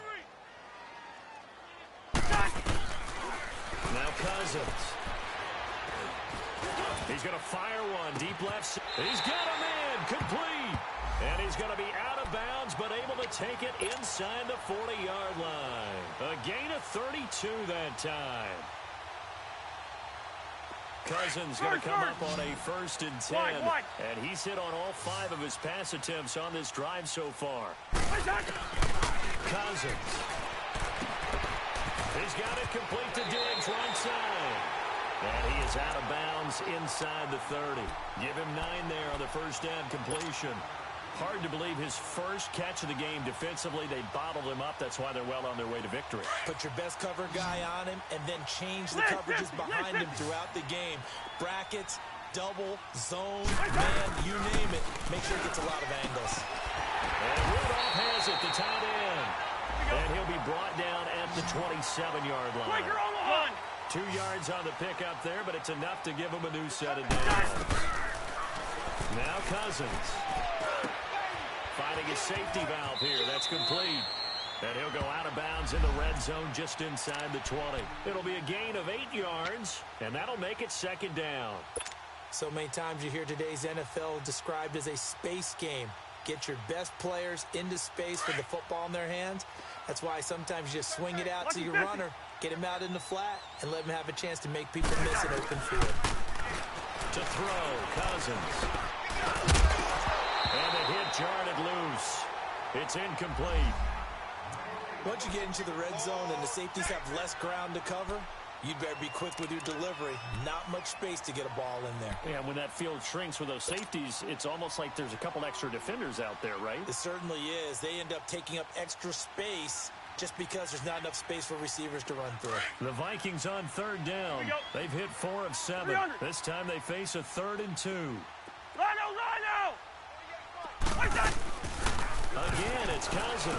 S3: Now Cousins. He's going to fire one deep left. He's got him in, complete. And he's going to be out of bounds, but able to take it inside the 40-yard line. A gain of 32 that time. Cousins going to come up on a 1st and 10. And he's hit on all 5 of his pass attempts on this drive so far. Cousins. He's got it complete to Diggs, right side. And he is out of bounds inside the 30. Give him 9 there on the first down completion. Hard to believe his first catch of the game defensively. They bottled him up. That's why they're well on their way to victory.
S4: Put your best cover guy on him and then change the coverages behind him throughout the game. Brackets, double, zone, man, you name it. Make sure he gets a lot of angles.
S3: And Rudolph has it, the tight end. And he'll be brought down at the 27-yard line. 2 yards on the pickup there, but it's enough to give him a new set of downs. Now Cousins. Finding his safety valve here. That's complete. And he'll go out of bounds in the red zone just inside the 20. It'll be a gain of 8 yards, and that'll make it 2nd down.
S4: So many times you hear today's NFL described as a space game. Get your best players into space with the football in their hands. That's why sometimes you just swing it out to your runner, get him out in the flat, and let him have a chance to make people miss an open field.
S3: To throw, Cousins. And the hit jarred it loose. It's incomplete.
S4: Once you get into the red zone and the safeties have less ground to cover, you'd better be quick with your delivery. Not much space to get a ball in there.
S3: Yeah, when that field shrinks with those safeties, it's almost like there's a couple extra defenders out there, right?
S4: It certainly is. They end up taking up extra space just because there's not enough space for receivers to run through.
S3: The Vikings on 3rd down. They've hit 4 of 7. This time they face a 3rd and 2.
S5: Rhino!
S3: Again, it's Cousins.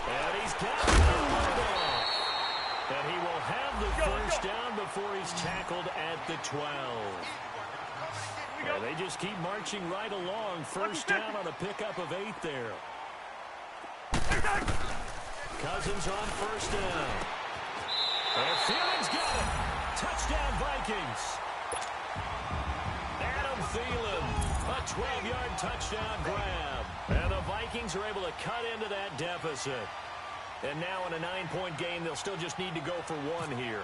S3: And he's got it. And he will have the first down before he's tackled at the 12. And they just keep marching right along. First down on a pickup of 8 there. Cousins on 1st down. And Thiel's got it. Touchdown, Vikings. Adam Thielen, a 12-yard touchdown grab. And the Vikings are able to cut into that deficit. And now in a 9-point game, they'll still just need to go for 1 here.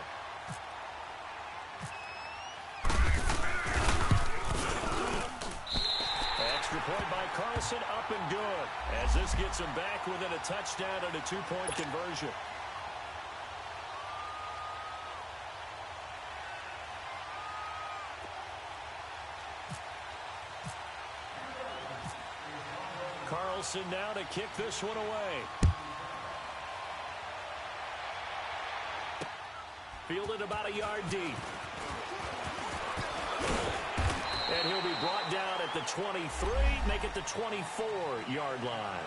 S3: Extra point by Carlson, up and good. As this gets him back within a touchdown and a 2-point conversion. Carlson now to kick this one away. Fielded about a yard deep. And he'll be brought down at the 23, make it the 24-yard line.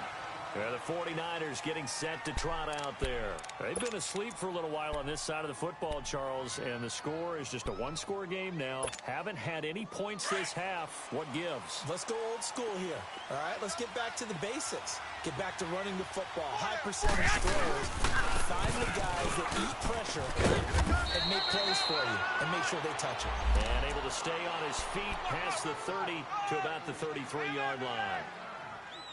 S3: The 49ers getting set to trot out there. They've been asleep for a little while on this side of the football, Charles, and the score is just a 1-score game now. Haven't had any points this half. What gives?
S4: Let's go old school here. All right, let's get back to the basics. Get back to running the football, high percentage throws. Find the guys that eat pressure and make plays for you and make sure they touch it.
S3: And able to stay on his feet past the 30 to about the 33-yard line.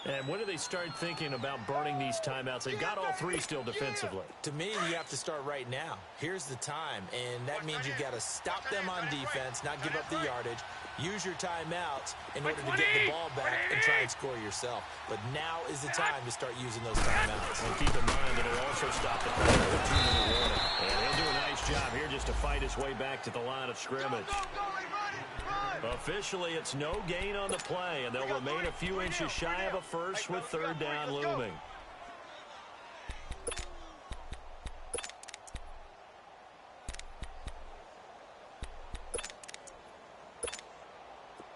S3: And when do they start thinking about burning these timeouts? They've got all 3 still defensively.
S4: To me, you have to start right now. Here's the time, and that means you've got to stop them on defense, not give up the yardage. Use your timeouts in order to get the ball back and try and score yourself. But now is the time to start using those timeouts.
S3: And keep in mind that it'll also stop the clock with a 2-minute warning. And he'll do a nice job here just to fight his way back to the line of scrimmage. Officially, it's no gain on the play, and they'll remain a few inches shy of a first with 3rd down looming.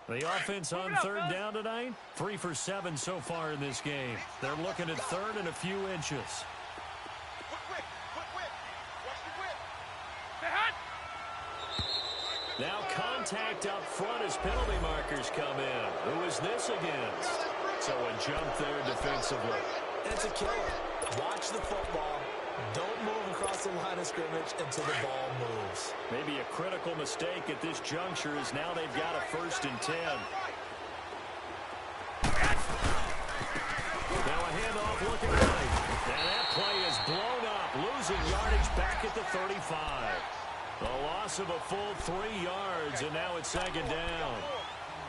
S3: The offense on 3rd down tonight, 3 for 7 so far in this game. They're looking at 3rd and a few inches. Now contact up front as penalty markers come in. Who is this against? So a jump there defensively.
S4: It's a killer. Watch the football. Don't move across the line of scrimmage until the ball moves.
S3: Maybe a critical mistake at this juncture is now they've got a 1st and 10. Now a handoff looking right. And that play is blown up, losing yardage back at the 35. The loss loss of a full 3 yards, and now it's second down.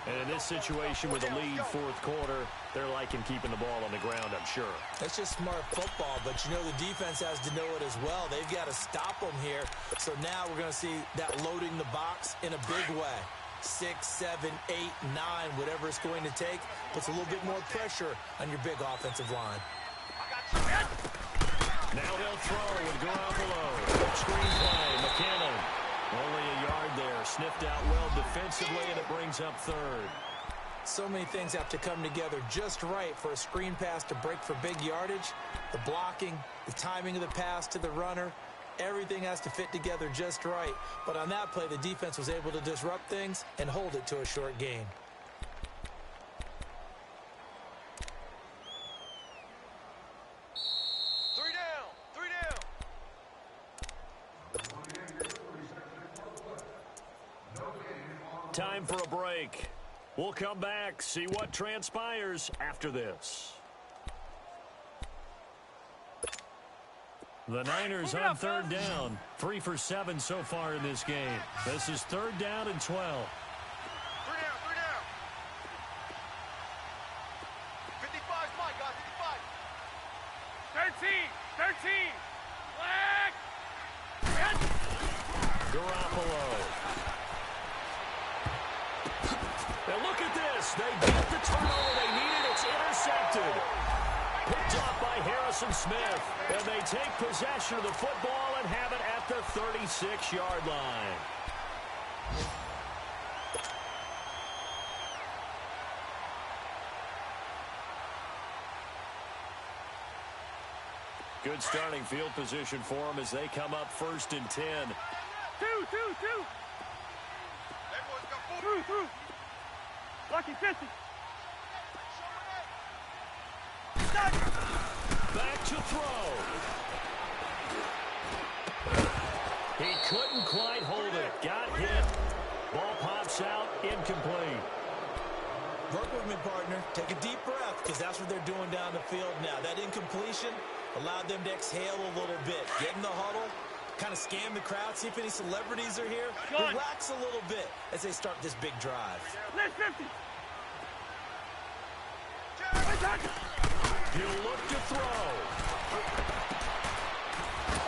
S3: And in this situation with a lead fourth quarter, they're liking keeping the ball on the ground, I'm sure.
S4: That's just smart football, but you know the defense has to know it as well. They've got to stop them here. So now we're going to see that loading the box in a big way. 6, 7, 8, 9, whatever it's going to take, puts a little bit more pressure on your big offensive line.
S3: Now they'll throw with Garoppolo. Screen play, McKinnon. Only a yard there. Sniffed out well defensively, and it brings up third.
S4: So many things have to come together just right for a screen pass to break for big yardage. The blocking, the timing of the pass to the runner, everything has to fit together just right. But on that play, the defense was able to disrupt things and hold it to a short gain.
S3: Time for a break. We'll come back, see what transpires after this. The Niners on third down. 3 for 7 so far in this game. This is third down and 12.
S6: 3 down, 55's Mike, guys, 55.
S5: 13. Flag.
S3: Garoppolo. And look at this. They get the turnover they needed. It's intercepted. Picked off by Harrison Smith. And they take possession of the football and have it at the 36-yard line. Good starting field position for them as they come up 1st and 10.
S5: Two. Through. Lucky 50.
S3: Back to throw. He couldn't quite hold it. Got hit. Ball pops out. Incomplete.
S4: Work with me, partner. Take a deep breath, because that's what they're doing down the field now. That incompletion allowed them to exhale a little bit. Get in the huddle, kind of scan the crowd, see if any celebrities are here. Relax a little bit as they start this big drive.
S5: Let's 50.
S3: You look to throw.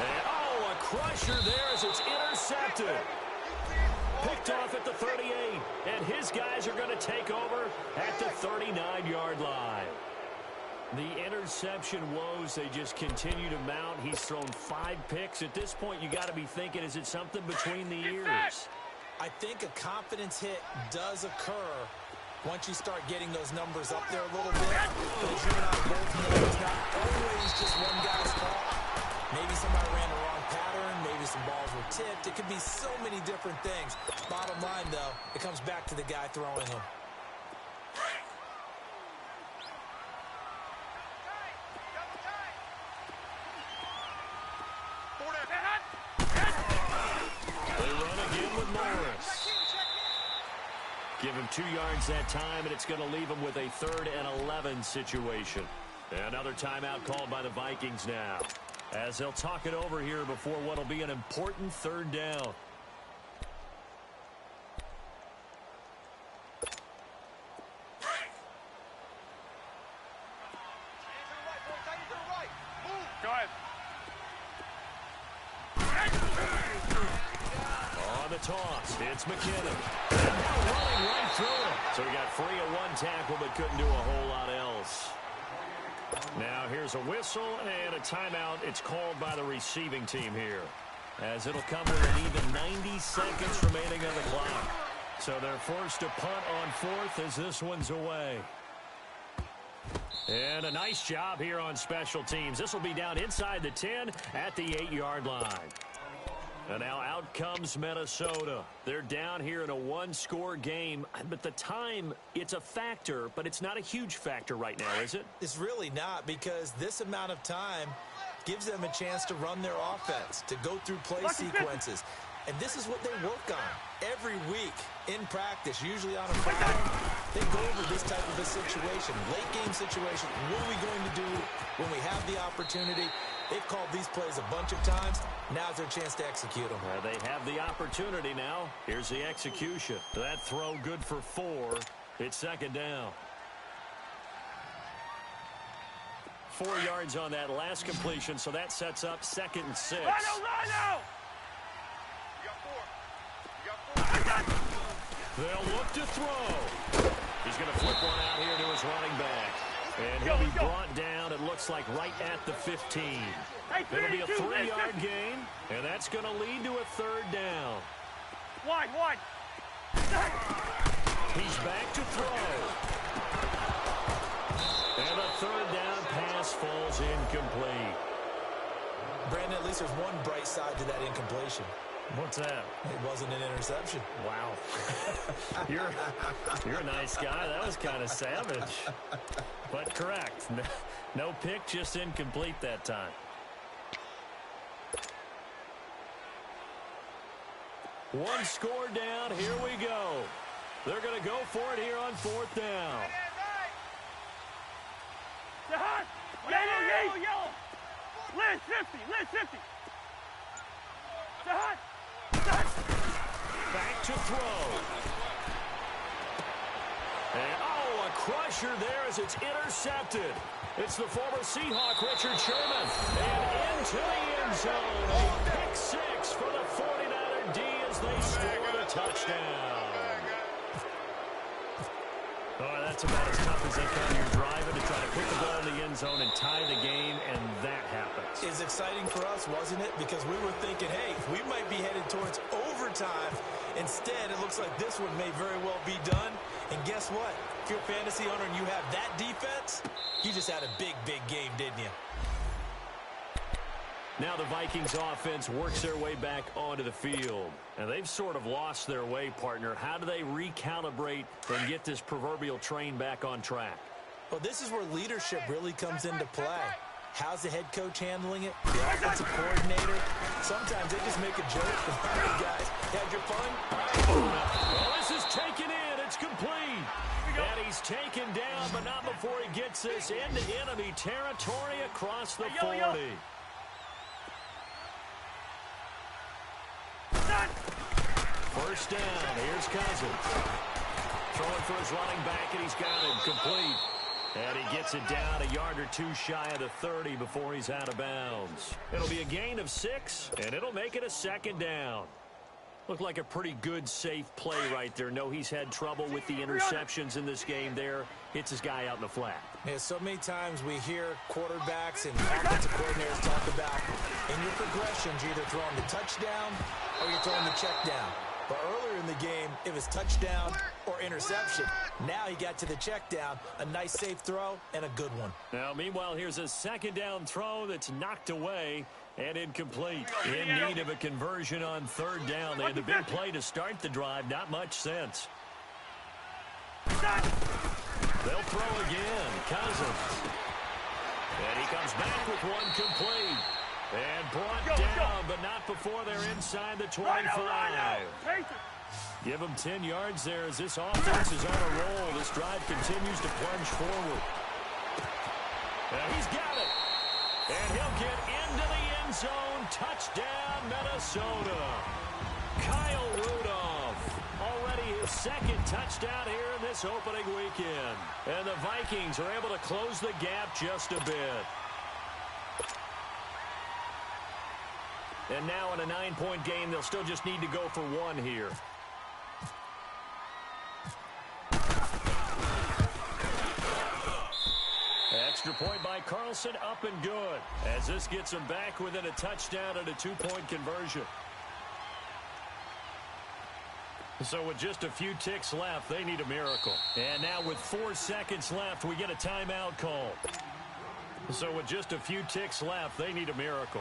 S3: And, a crusher there as it's intercepted. Picked off at the 38, and his guys are going to take over at the 39-yard line. The interception woes, they just continue to mount. He's thrown 5 picks. At this point, you got to be thinking, is it something between the ears?
S4: I think a confidence hit does occur once you start getting those numbers up there a little bit. But as you and I both know, it's not always just one guy's fault. Maybe somebody ran the wrong pattern. Maybe some balls were tipped. It could be so many different things. Bottom line, though, it comes back to the guy throwing them.
S3: They run again with Morris. Give him 2 yards that time, and it's going to leave him with a 3rd and 11 situation. Another timeout called by the Vikings now, as they'll talk it over here before what will be an important 3rd down.
S5: Go ahead.
S3: On the toss, it's McKinnon. And now running right through him. So he got free of 1 tackle, but couldn't do a whole lot else. Now here's a whistle and a timeout. It's called by the receiving team here, as it'll come with an even 90 seconds remaining on the clock. So they're forced to punt on 4th as this one's away. And a nice job here on special teams. This will be down inside the 10 at the 8-yard line. And now out comes Minnesota. They're down here in a 1-score game. But the time, it's a factor, but it's not a huge factor right now, is it?
S4: It's really not, because this amount of time gives them a chance to run their offense, to go through play sequences. And this is what they work on every week in practice, usually on a Friday. They go over this type of a situation, late game situation. What are we going to do when we have the opportunity? They've called these plays a bunch of times. Now's their chance to execute them.
S3: They have the opportunity now. Here's the execution. That throw good for 4. It's second down. 4 yards on that last completion, so that sets up 2nd and 6.
S5: Rhino!
S3: They'll look to throw. He's going to flip one out here to his running back. And he'll be brought down, it looks like, right at the 15. It'll be a 3-yard gain, and that's going to lead to a 3rd down.
S5: Wide.
S3: He's back to throw. And a 3rd down pass falls incomplete.
S4: Brandon, at least there's one bright side to that incompletion.
S3: What's that?
S4: It wasn't an interception.
S3: Wow. You're a nice guy. That was kind of savage. But correct. No pick, just incomplete that time. One score down. Here we go. They're going to go for it here on 4th down.
S5: Yellow. Liz 50.
S3: Back to throw. And, a crusher there as it's intercepted. It's the former Seahawk, Richard Sherman. And into the end zone. A pick 6 for the 49er D as they score the touchdown. Oh, that's about as tough as they come. You're driving to try to put the ball in the end zone and tie the game, and that happens.
S4: It's exciting for us, wasn't it? Because we were thinking, hey, we might be headed towards overtime. Instead, it looks like this one may very well be done. And guess what? If you're a fantasy owner and you have that defense, you just had a big game, didn't you?
S3: Now the Vikings offense works their way back onto the field. And they've sort of lost their way, partner. How do they recalibrate and get this proverbial train back on track?
S4: Well, this is where leadership really comes into play. How's the head coach handling it? The offensive coordinator? Sometimes they just make a joke. Hey, guys, had your fun?
S3: Well, this is taken in. It's complete. And he's taken down, but not before he gets this into enemy territory across the 40. First down. Here's Cousins. Throwing for his running back, and he's got him complete. And he gets it down a yard or 2 shy of the 30 before he's out of bounds. It'll be a gain of 6, and it'll make it a 2nd down. Looked like a pretty good, safe play right there. No, he's had trouble with the interceptions in this game there. Hits his guy out in the flat.
S4: Yeah, so many times we hear quarterbacks and offensive coordinators talk about in your progressions, you're either throwing the touchdown or you're throwing the check down. But earlier in the game, it was touchdown or interception. Now he got to the check down, a nice safe throw, and a good one.
S3: Now, meanwhile, here's a 2nd down throw that's knocked away and incomplete. In need of a conversion on 3rd down. They had the big play to start the drive. Not much sense. They'll throw again. Cousins. And he comes back with one complete. And brought down, but not before they're inside the 25. Give him 10 yards there as this offense is on a roll. This drive continues to plunge forward. And he's got it. And he'll get into the end zone. Touchdown, Minnesota. Kyle Rudolph. Already his 2nd touchdown here in this opening weekend. And the Vikings are able to close the gap just a bit. And now in a 9-point game, they'll still just need to go for 1 here. Extra point by Carlson, up and good. As this gets them back within a touchdown and a 2-point conversion. So with just a few ticks left, they need a miracle. And now with 4 seconds left, we get a timeout call. So with just a few ticks left, they need a miracle.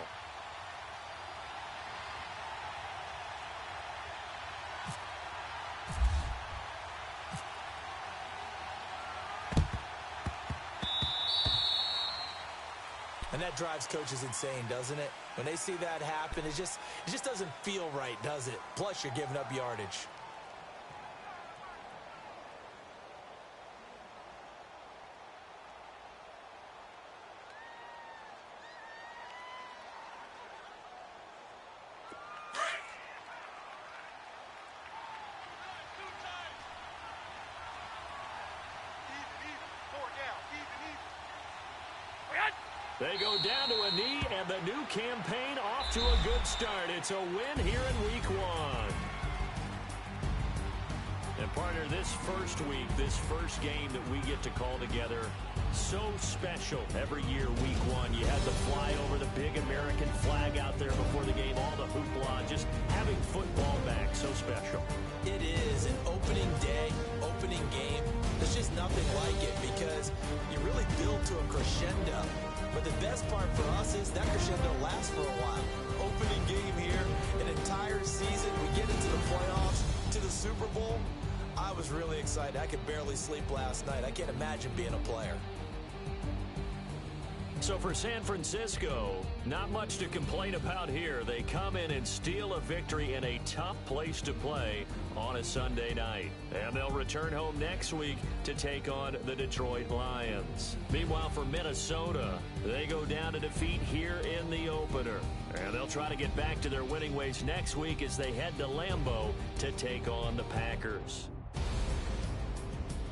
S4: And that drives coaches insane, doesn't it? When they see that happen, it just doesn't feel right, does it? Plus, you're giving up yardage.
S3: They go down to a knee, and the new campaign off to a good start. It's a win here in Week 1. And, partner, this first week, this first game that we get to call together, so special every year, Week 1. You had the fly over the big American flag out there before the game, all the hoopla, just having football back, so special.
S4: It is an opening day, opening game. There's just nothing like it because you really build to a crescendo. But the best part for us is that crescendo lasts for a while. Opening game here, an entire season. We get into the playoffs, to the Super Bowl. I was really excited. I could barely sleep last night. I can't imagine being a player.
S3: So for San Francisco, not much to complain about here. They come in and steal a victory in a tough place to play on a Sunday night. And they'll return home next week to take on the Detroit Lions. Meanwhile, for Minnesota, they go down to defeat here in the opener. And they'll try to get back to their winning ways next week as they head to Lambeau to take on the Packers.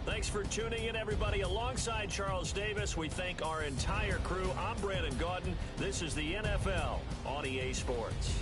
S3: Thanks for tuning in, everybody. Alongside Charles Davis, we thank our entire crew. I'm Brandon Gaudin. This is the NFL on EA Sports.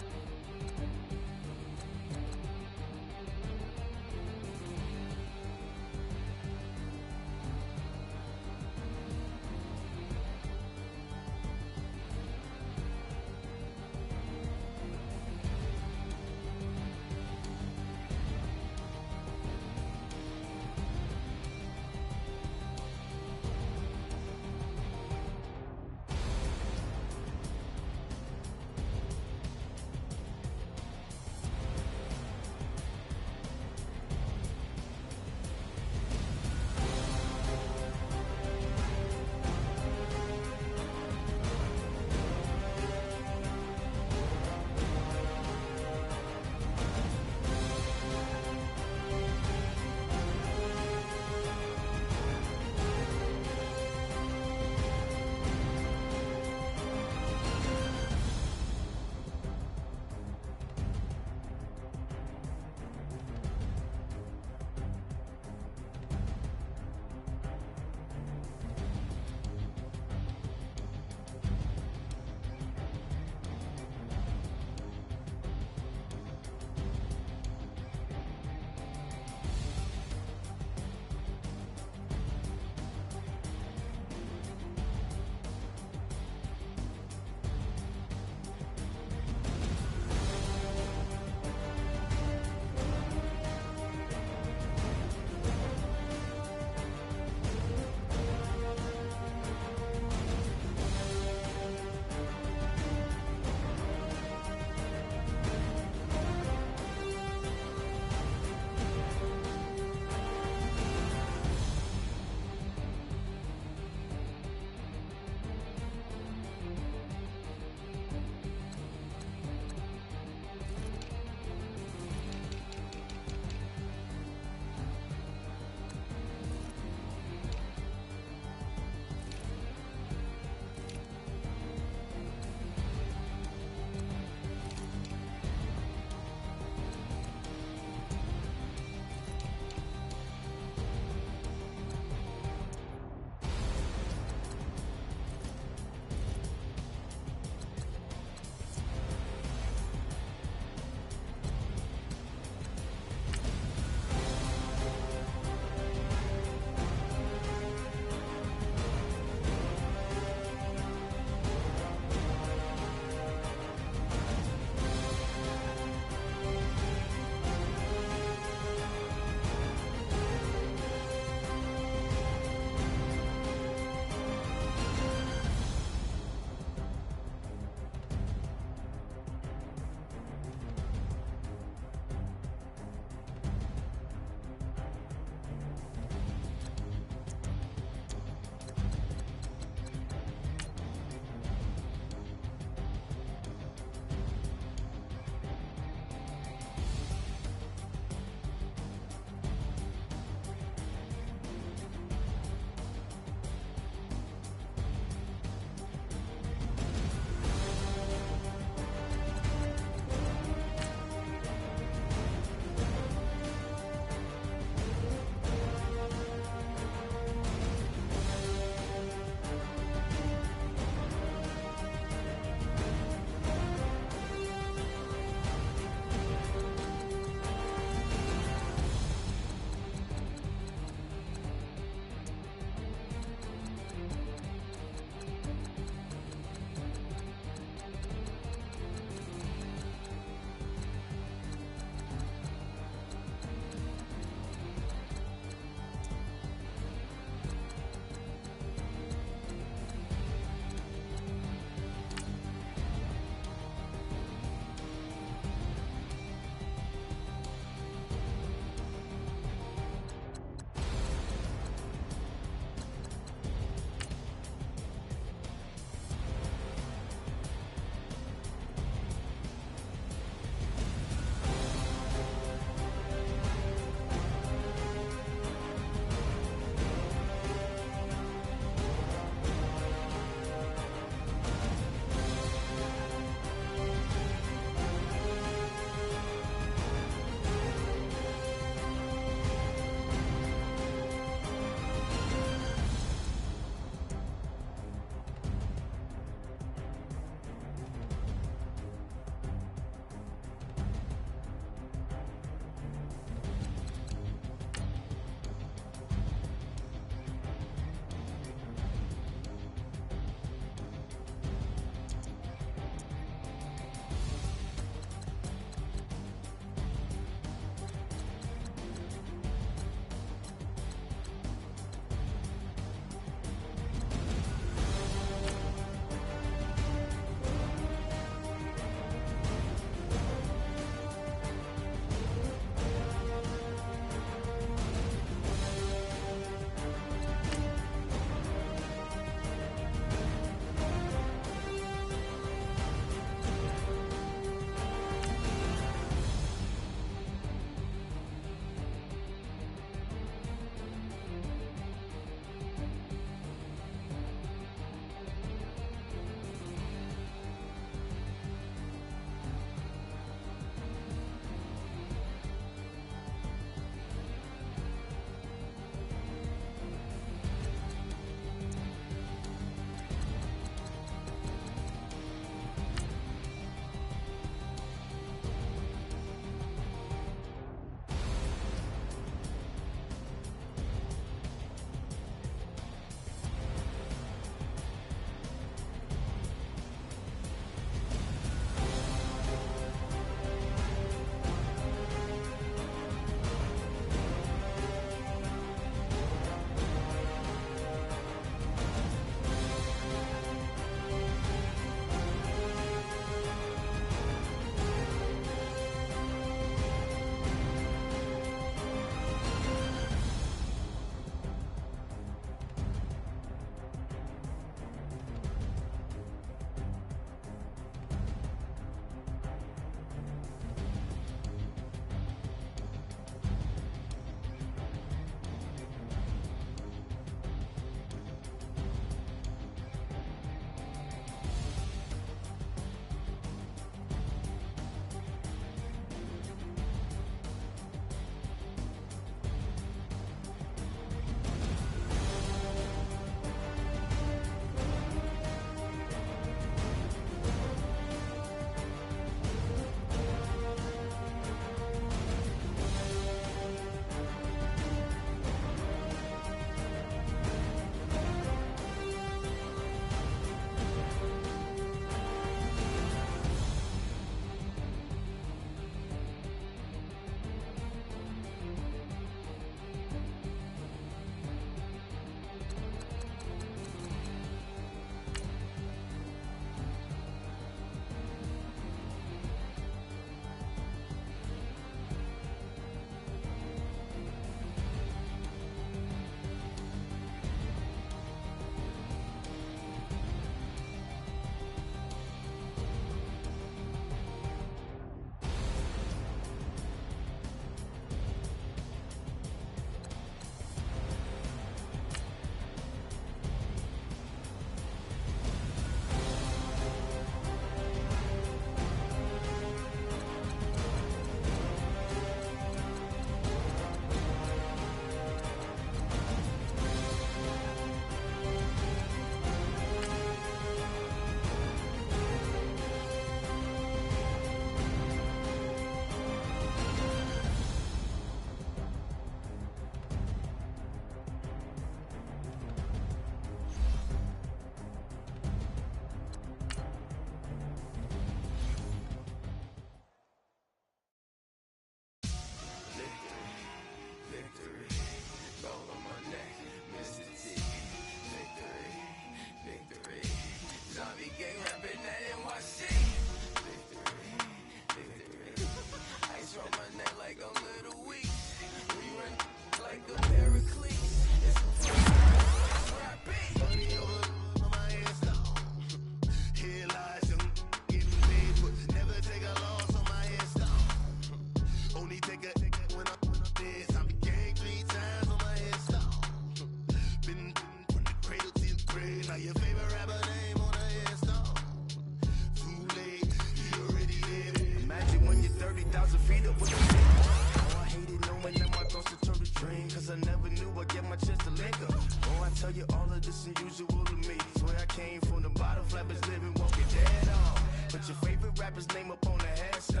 S7: rapper's name up on the headstone.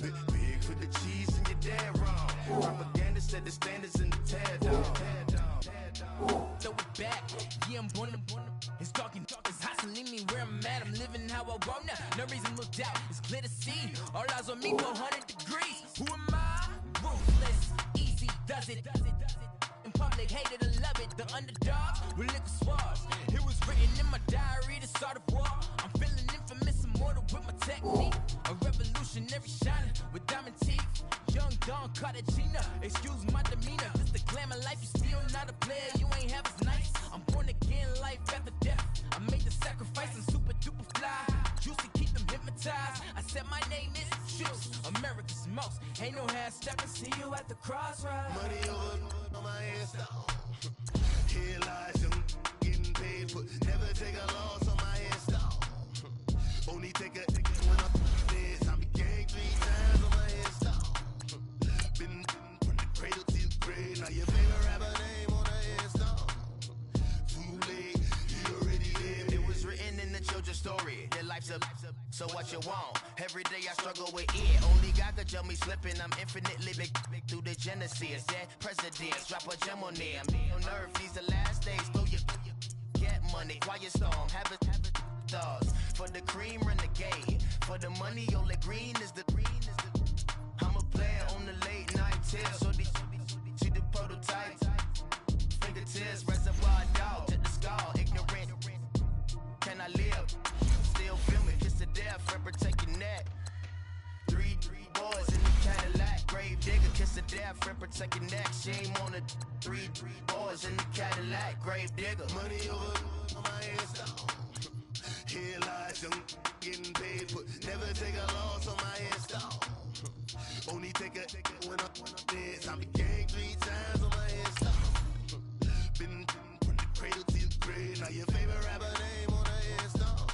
S7: Big for the cheese and you're dead wrong. Propaganda set the standards in the tear down.
S2: Throw it back, yeah, I'm born to it's talking, it's hustling me where I'm at. I'm living how I want now. No reason looked out, it's clear to see. All eyes on me, 400 degrees. Who am I? Ruthless, easy, does it. In public, hated to love it. The underdogs with liquor swabs. It was written in my diary to start a war. I'm feeling infamous, immortal with my technique. A revolutionary shining with diamond teeth. Young Don Cartagena, excuse my demeanor. This the glamour life, you still not a player. You ain't half as nice. I'm born again, life after death. I made the sacrifice and super duper fly. Used to keep them hypnotized. I said my name is Juice, America's most. Ain't no half stepping. See you at the crossroads.
S7: Money over on my headstone. Here lies young getting paid, but never take a loss on my headstone. Only take a when I'm dead. I be gang 3 times on my headstone. Been from the cradle to the grave. Now your favorite rapper name on the headstone. Too late, he already dead. It was written in the children's story. Their life's up, so what you want? Every day I struggle with it. Only God could tell me slipping. I'm infinitely big through the genesis. Dead presidents, drop a gem on them. On earth, these the last days. Throw your get money, quiet storm, have it thoughts. For the cream, renegade. For the money, only green is the. I'm a player on the late night tier. So they see the prototype. Fingertips, reservoir dog to the skull. Ignorant. Can I live? Still filming, kiss to death, rep protect your neck. Three boys in the Cadillac, grave digger, kiss to death, rep protect your neck. Shame on the three boys in the Cadillac, grave digger. Money over on my headstone. Here lies young, getting paid, but never take a loss on my headstone. Only take a when I'm dead. I be gang 3 times on my headstone. Been from the cradle to the grave. Now your favorite rapper name on the headstone.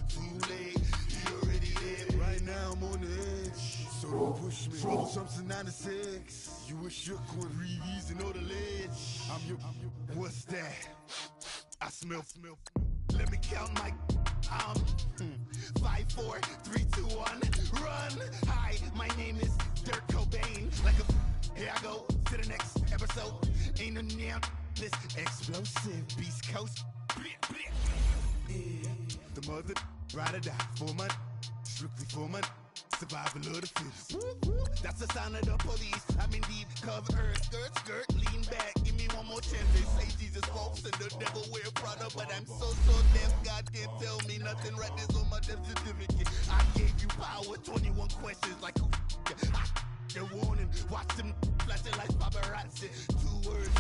S7: Too late, he already dead. Right now I'm on the edge, so don't push me. Trouble jumps in 96. You a shook one, breathe easy, know the ledge. I'm your. What's that? I smell. Let me count my. 5, 4, 3, 2, 1, run. Hi, my name is Dirk Cobain. Like a. Here I go to the next episode. Ain't no damn this explosive Beast Coast. The mother ride or die for my strictly for my survival of the fittest. That's the sound of the police. I'm indeed covered. Skirt, lean back. Give me one more chance. They say Jesus walks and the devil wear Prada, but I'm so deaf. God can't tell me nothing. Right there's on my death certificate. I gave you power. 21 questions like who? You're warning. Watch them flashing like paparazzi. 2 words.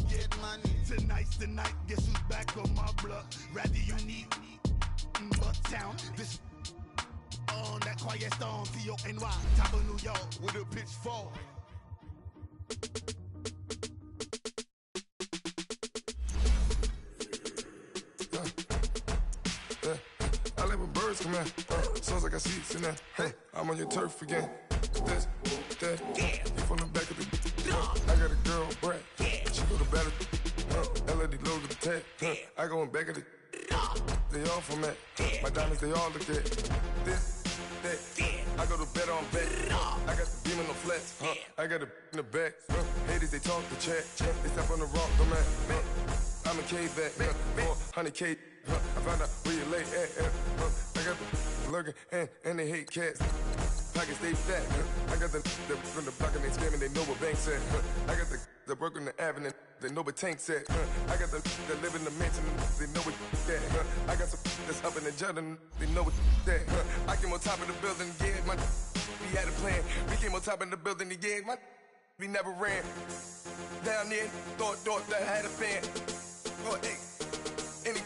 S7: Get money. Tonight's the night. Guess who's back on my block? Rather unique. Bucktown. This on that quiet storm. T-O-N-Y. Top of New York with a pitchfork.
S8: I let my birds come in. Sounds like I see it in there. Hey, I'm on your turf again. This, that, you from the back of the. I got a girl, Brett. She go to battle. LED logo the tag. I go in back of the. They all from that. My diamonds, they all look at. This, that. I go to bed on bed. I got the beam on the flats. I got a in the back. Haters, they talk the chat. They step on the rock, the man. I'm a K-back. 400K. I found out where you lay at. I got the lurking and they hate cats. Pockets stay fat. I got the from the block and they scamming, they know what banks at. I got the work on the avenue, they know what tanks at. I got the live in the mansion, they know what that. I got some that's up in the Jordan, they know what that. I came on top of the building, yeah, my we had a plan. We came on top of the building, yeah, my we never ran. Down there, thought that I had a fan. Oh, hey, any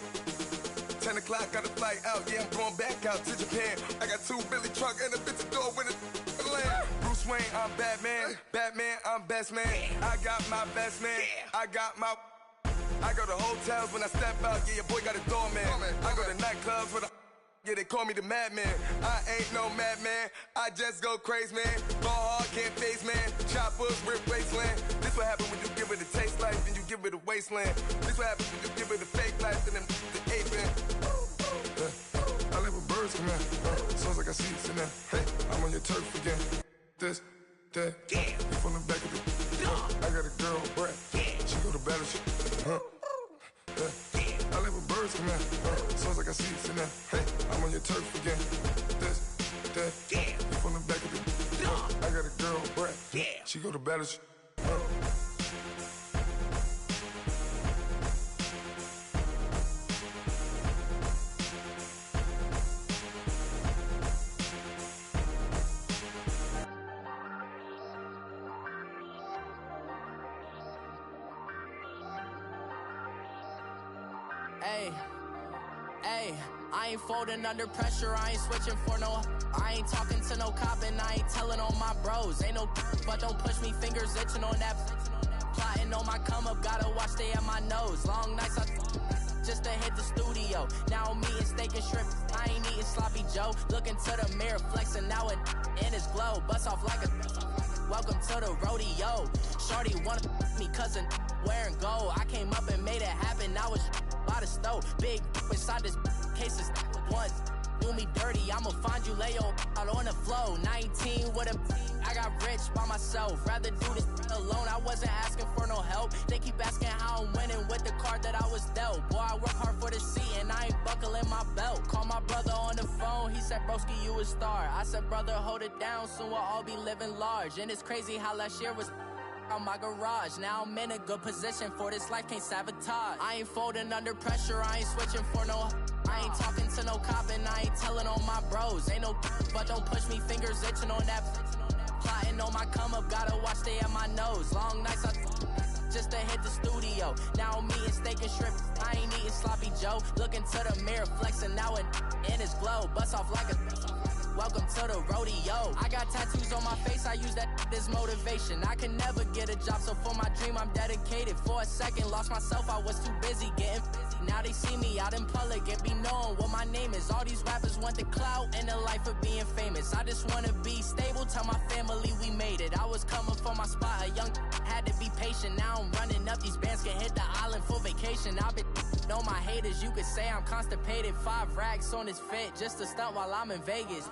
S8: 10 o'clock, got a flight out, yeah, I'm going back out to Japan. I got 2 Billy truck and a bitch door with a land. Bruce Wayne, I'm Batman. Batman, I'm best man. I got my best man. I got my. I go to hotels when I step out, yeah, your boy got a doorman. I go to nightclubs with a. Yeah, they call me the madman. I ain't no madman. I just go crazy, man. Ball hard, can't face, man. Choppers, rip wasteland. This what happen when you give it a taste life and you give it a wasteland. This what happen when you give it a fake life and then the ape in. I live a bird. birds come in. Sounds like I see it's in there. Hey, I'm on your turf again. This, that, you from the back of the. I got a girl, Brad. She go to battle. I live with birds come in. Sounds like I see it's in there. Hey, I'm on your turf again. This, that, you from the back of the. I got a girl, Brad. She go to battle.
S2: Hey, I ain't folding under pressure, I ain't switching for no. I ain't talking to no cop and I ain't telling on my bros. Ain't no but don't push me, fingers itching on that. Plotting on my come up, gotta watch stay at my nose. Long nights just to hit the studio. Now I'm eating steak and shrimp, I ain't eating sloppy Joe. Looking to the mirror, flexing now it in his glow. Bust off like a welcome to the rodeo. Shorty wanna me cousin wearing gold. I came up and made it happen, I was by the stove. Big inside this cases once. Do me dirty, I'ma find you, lay your out on the floor. 19 with a I got rich by myself. Rather do this alone, I wasn't asking for no help. They keep asking how I'm winning with the card that I was dealt. Boy, I work hard for the seat and I ain't buckling my belt. Call my brother on the phone, he said, broski, you a star. I said, brother, hold it down, soon we'll all be living large. And it's crazy how last year was on my garage. Now I'm in a good position for this life, can't sabotage. I ain't folding under pressure, I ain't switching for no. I ain't talking to no cop and I ain't telling on my bros. Ain't no but don't push me, fingers itching on that. Plotting on my come up, gotta watch stay at my nose. Long nights just to hit the studio. Now I'm eating steak and shrimp, I ain't eating sloppy Joe. Looking to the mirror, flexing now it in his glow. Bust off like a welcome to the rodeo. I got tattoos on my face, I use that as motivation. I can never get a job, so for my dream I'm dedicated. For a second, lost myself, I was too busy getting busy. Now they see me out in public and be knowing what my name is. All these rappers want the clout and the life of being famous. I just wanna be stable, tell my family we made it. I was coming for my spot, a young had to be patient. Now I'm running up, these bands can hit the island for vacation. I've been know my haters, you could say I'm constipated. 5 racks on his fit, just to stunt while I'm in Vegas.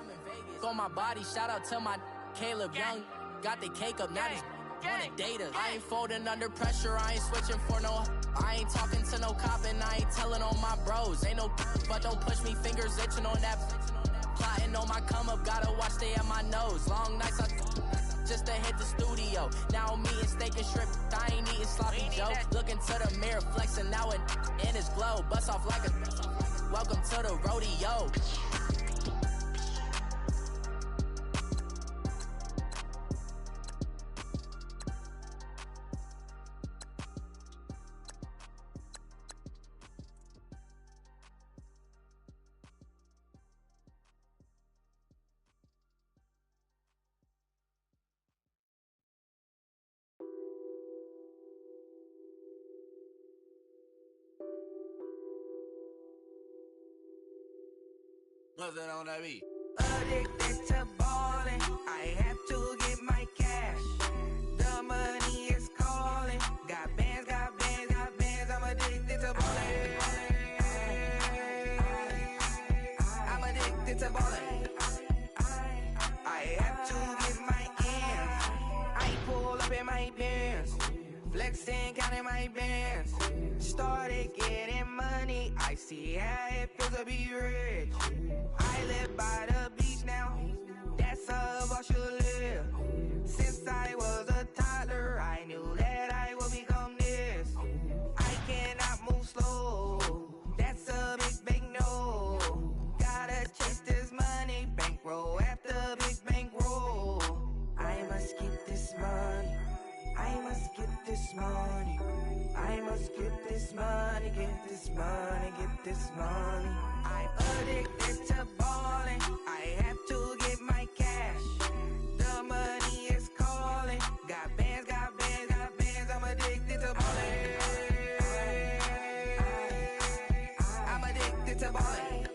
S2: On my body, shout out to my Caleb Young. Got the cake up, now these wanna date us. I ain't folding under pressure, I ain't switching for no. I ain't talking to no cop and I ain't telling on my bros. Ain't no but don't push me, fingers itching on that. Plotting on my come up, gotta watch stay at my nose. Long nights just to hit the studio. Now I'm eating steak and shrimp, I ain't eating sloppy Joe. Looking to the mirror, flexing now it in his glow. Bust off like a welcome to the rodeo.
S1: Nothing on that beat.
S2: Addicted to ballin', I have to get my cash. The money is calling. Got bands, got bands, got bands. I'm addicted to ballin'. I'm addicted to ballin'. I have to get my ends. I pull up in my bands, flexing, counting my bands. Started getting money, I see how it feels to be rich. I live by the beach now, that's how I should live. Since I was a toddler, I knew that I would become this. I cannot move slow, that's a big no. Gotta chase this money, bankroll after big bankroll. I must get this money, I must get this money. I must get this money, get this money, get this money. I'm addicted to ballin', I have to get my cash. The money is calling. Got bands, got bands, got bands. I'm addicted to ballin'. I'm addicted to ballin'.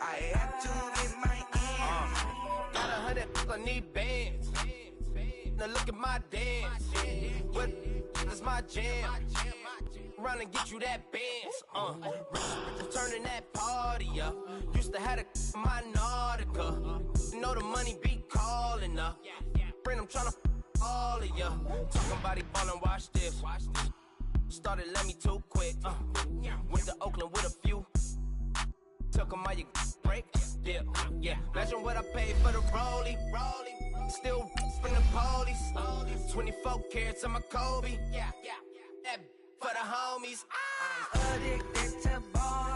S2: I have to get my ends.
S9: Got 100, I need bands. Now look at my dance. What is my jam? around and get you that Benz. Turning that party up. Used to have a my Nautica. You know the money be calling up. Friend, I'm tryna all of ya. Talking about he ballin', watch this. Started let me too quick. Went to Oakland with a few. Took him all you break. Yeah. Imagine what I paid for the rollie. Still from the police. 24 carats on my Kobe. Yeah. That for the homies.
S2: I'm addicted to ball.